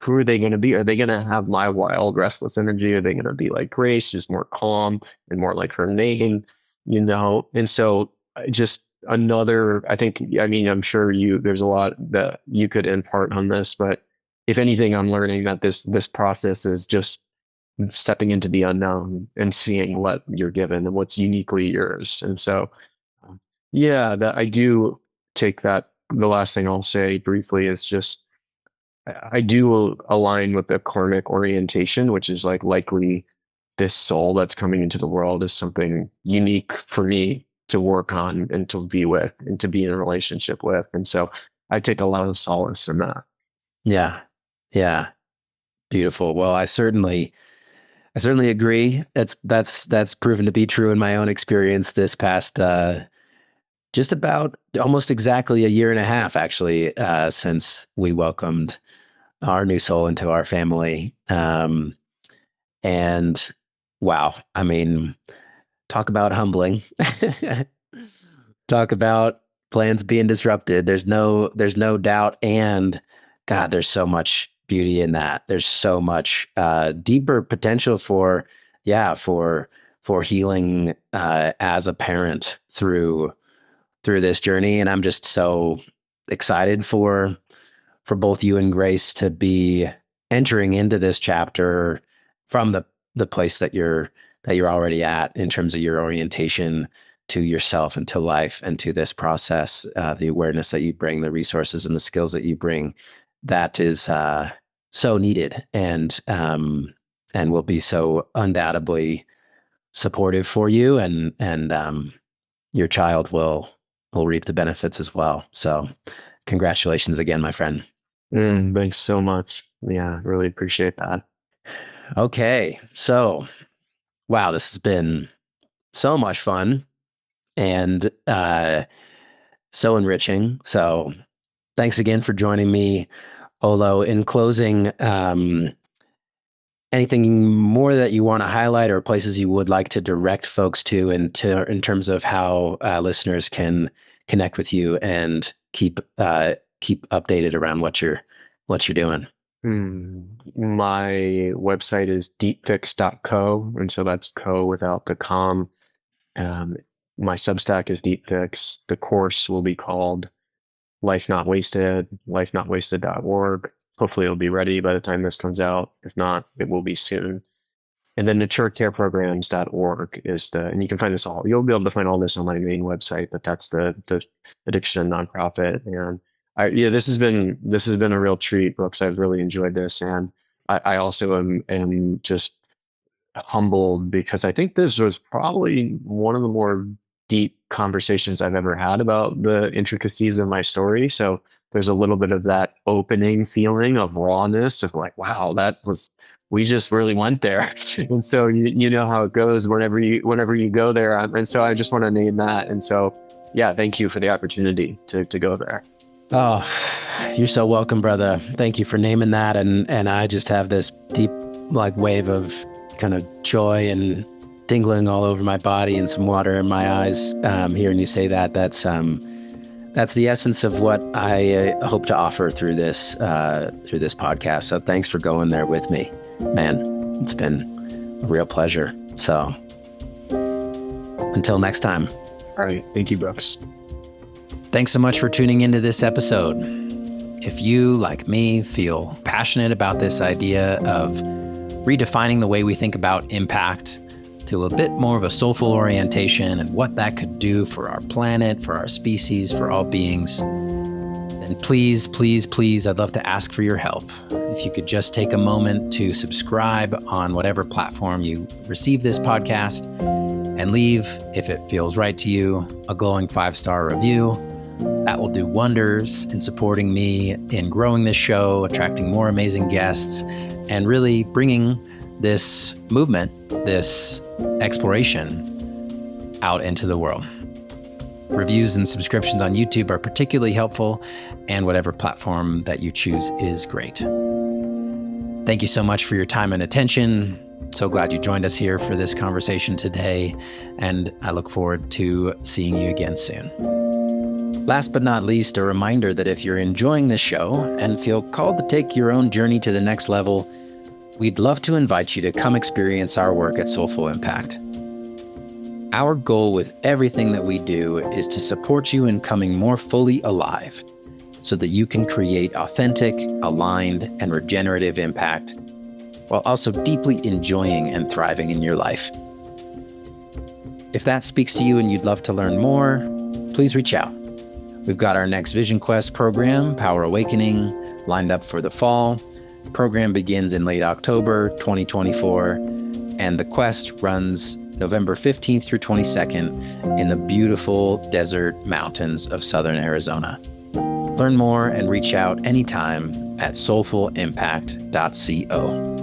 Who are they gonna be? Are they gonna have my wild, restless energy? Are they gonna be like Grace, just more calm and more like her name, And so just another, I think, I mean, I'm sure there's a lot that you could impart on this, but if anything, I'm learning that this process is just stepping into the unknown and seeing what you're given and what's uniquely yours. And so yeah, that I do take that. The last thing I'll say briefly is just I do align with the karmic orientation, which is like likely this soul that's coming into the world is something unique for me to work on and to be with and to be in a relationship with. And so I take a lot of solace in that. Yeah. Yeah. Beautiful. Well, I certainly agree. That's proven to be true in my own experience this past just about almost exactly a year and a half, actually, since we welcomed our new soul into our family. And wow, I mean, talk about humbling. Talk about plans being disrupted. There's no doubt. And God, there's so much beauty in that. There's so much deeper potential for healing as a parent through this journey. And I'm just so excited for both you and Grace to be entering into this chapter from the place that you're already at in terms of your orientation to yourself and to life and to this process, the awareness that you bring, the resources and the skills that you bring, that is so needed and will be so undoubtedly supportive for you, and your child will reap the benefits as well. So, congratulations again, my friend. Thanks so much. Yeah, really appreciate that. Okay, so wow, this has been so much fun and so enriching. So, thanks again for joining me, Olo. In closing, anything more that you want to highlight or places you would like to direct folks to, in terms of how listeners can connect with you and keep updated around what you're doing? My website is deepfix.co, and so that's co without the com. Um, my Substack is Deepfix. The course will be called Life Not Wasted, lifenotwasted.org. Hopefully it'll be ready by the time this comes out. If not, it will be soon. And then naturacareprograms.org is and you can find this all. You'll be able to find all this on my main website, but that's the addiction nonprofit. And this has been a real treat, Brooks. I've really enjoyed this. And I also am just humbled because I think this was probably one of the more deep conversations I've ever had about the intricacies of my story. So there's a little bit of that opening feeling of rawness of like, wow, we just really went there. And so you know how it goes whenever you go there. And so I just want to name that. And so, yeah, thank you for the opportunity to go there. Oh, you're so welcome, brother. Thank you for naming that. And I just have this deep wave of kind of joy and tingling all over my body and some water in my eyes hearing you say that. That's the essence of what I hope to offer through this podcast. So thanks for going there with me, man. It's been a real pleasure. So until next time. All right. Thank you, Brooks. Thanks so much for tuning into this episode. If you, like me, feel passionate about this idea of redefining the way we think about impact to a bit more of a soulful orientation and what that could do for our planet, for our species, for all beings, then please, please, please, I'd love to ask for your help. If you could just take a moment to subscribe on whatever platform you receive this podcast and leave, if it feels right to you, a glowing 5-star review. That will do wonders in supporting me in growing this show, attracting more amazing guests, and really bringing this movement, this exploration out into the world. Reviews and subscriptions on YouTube are particularly helpful, and whatever platform that you choose is great. Thank you so much for your time and attention. So glad you joined us here for this conversation today, and I look forward to seeing you again soon. Last but not least, a reminder that if you're enjoying this show and feel called to take your own journey to the next level, we'd love to invite you to come experience our work at Soulful Impact. Our goal with everything that we do is to support you in coming more fully alive so that you can create authentic, aligned, and regenerative impact while also deeply enjoying and thriving in your life. If that speaks to you and you'd love to learn more, please reach out. We've got our next Vision Quest program, Power Awakening, lined up for the fall. The program begins in late October 2024, and the quest runs November 15th through 22nd in the beautiful desert mountains of southern Arizona. Learn more and reach out anytime at soulfulimpact.co.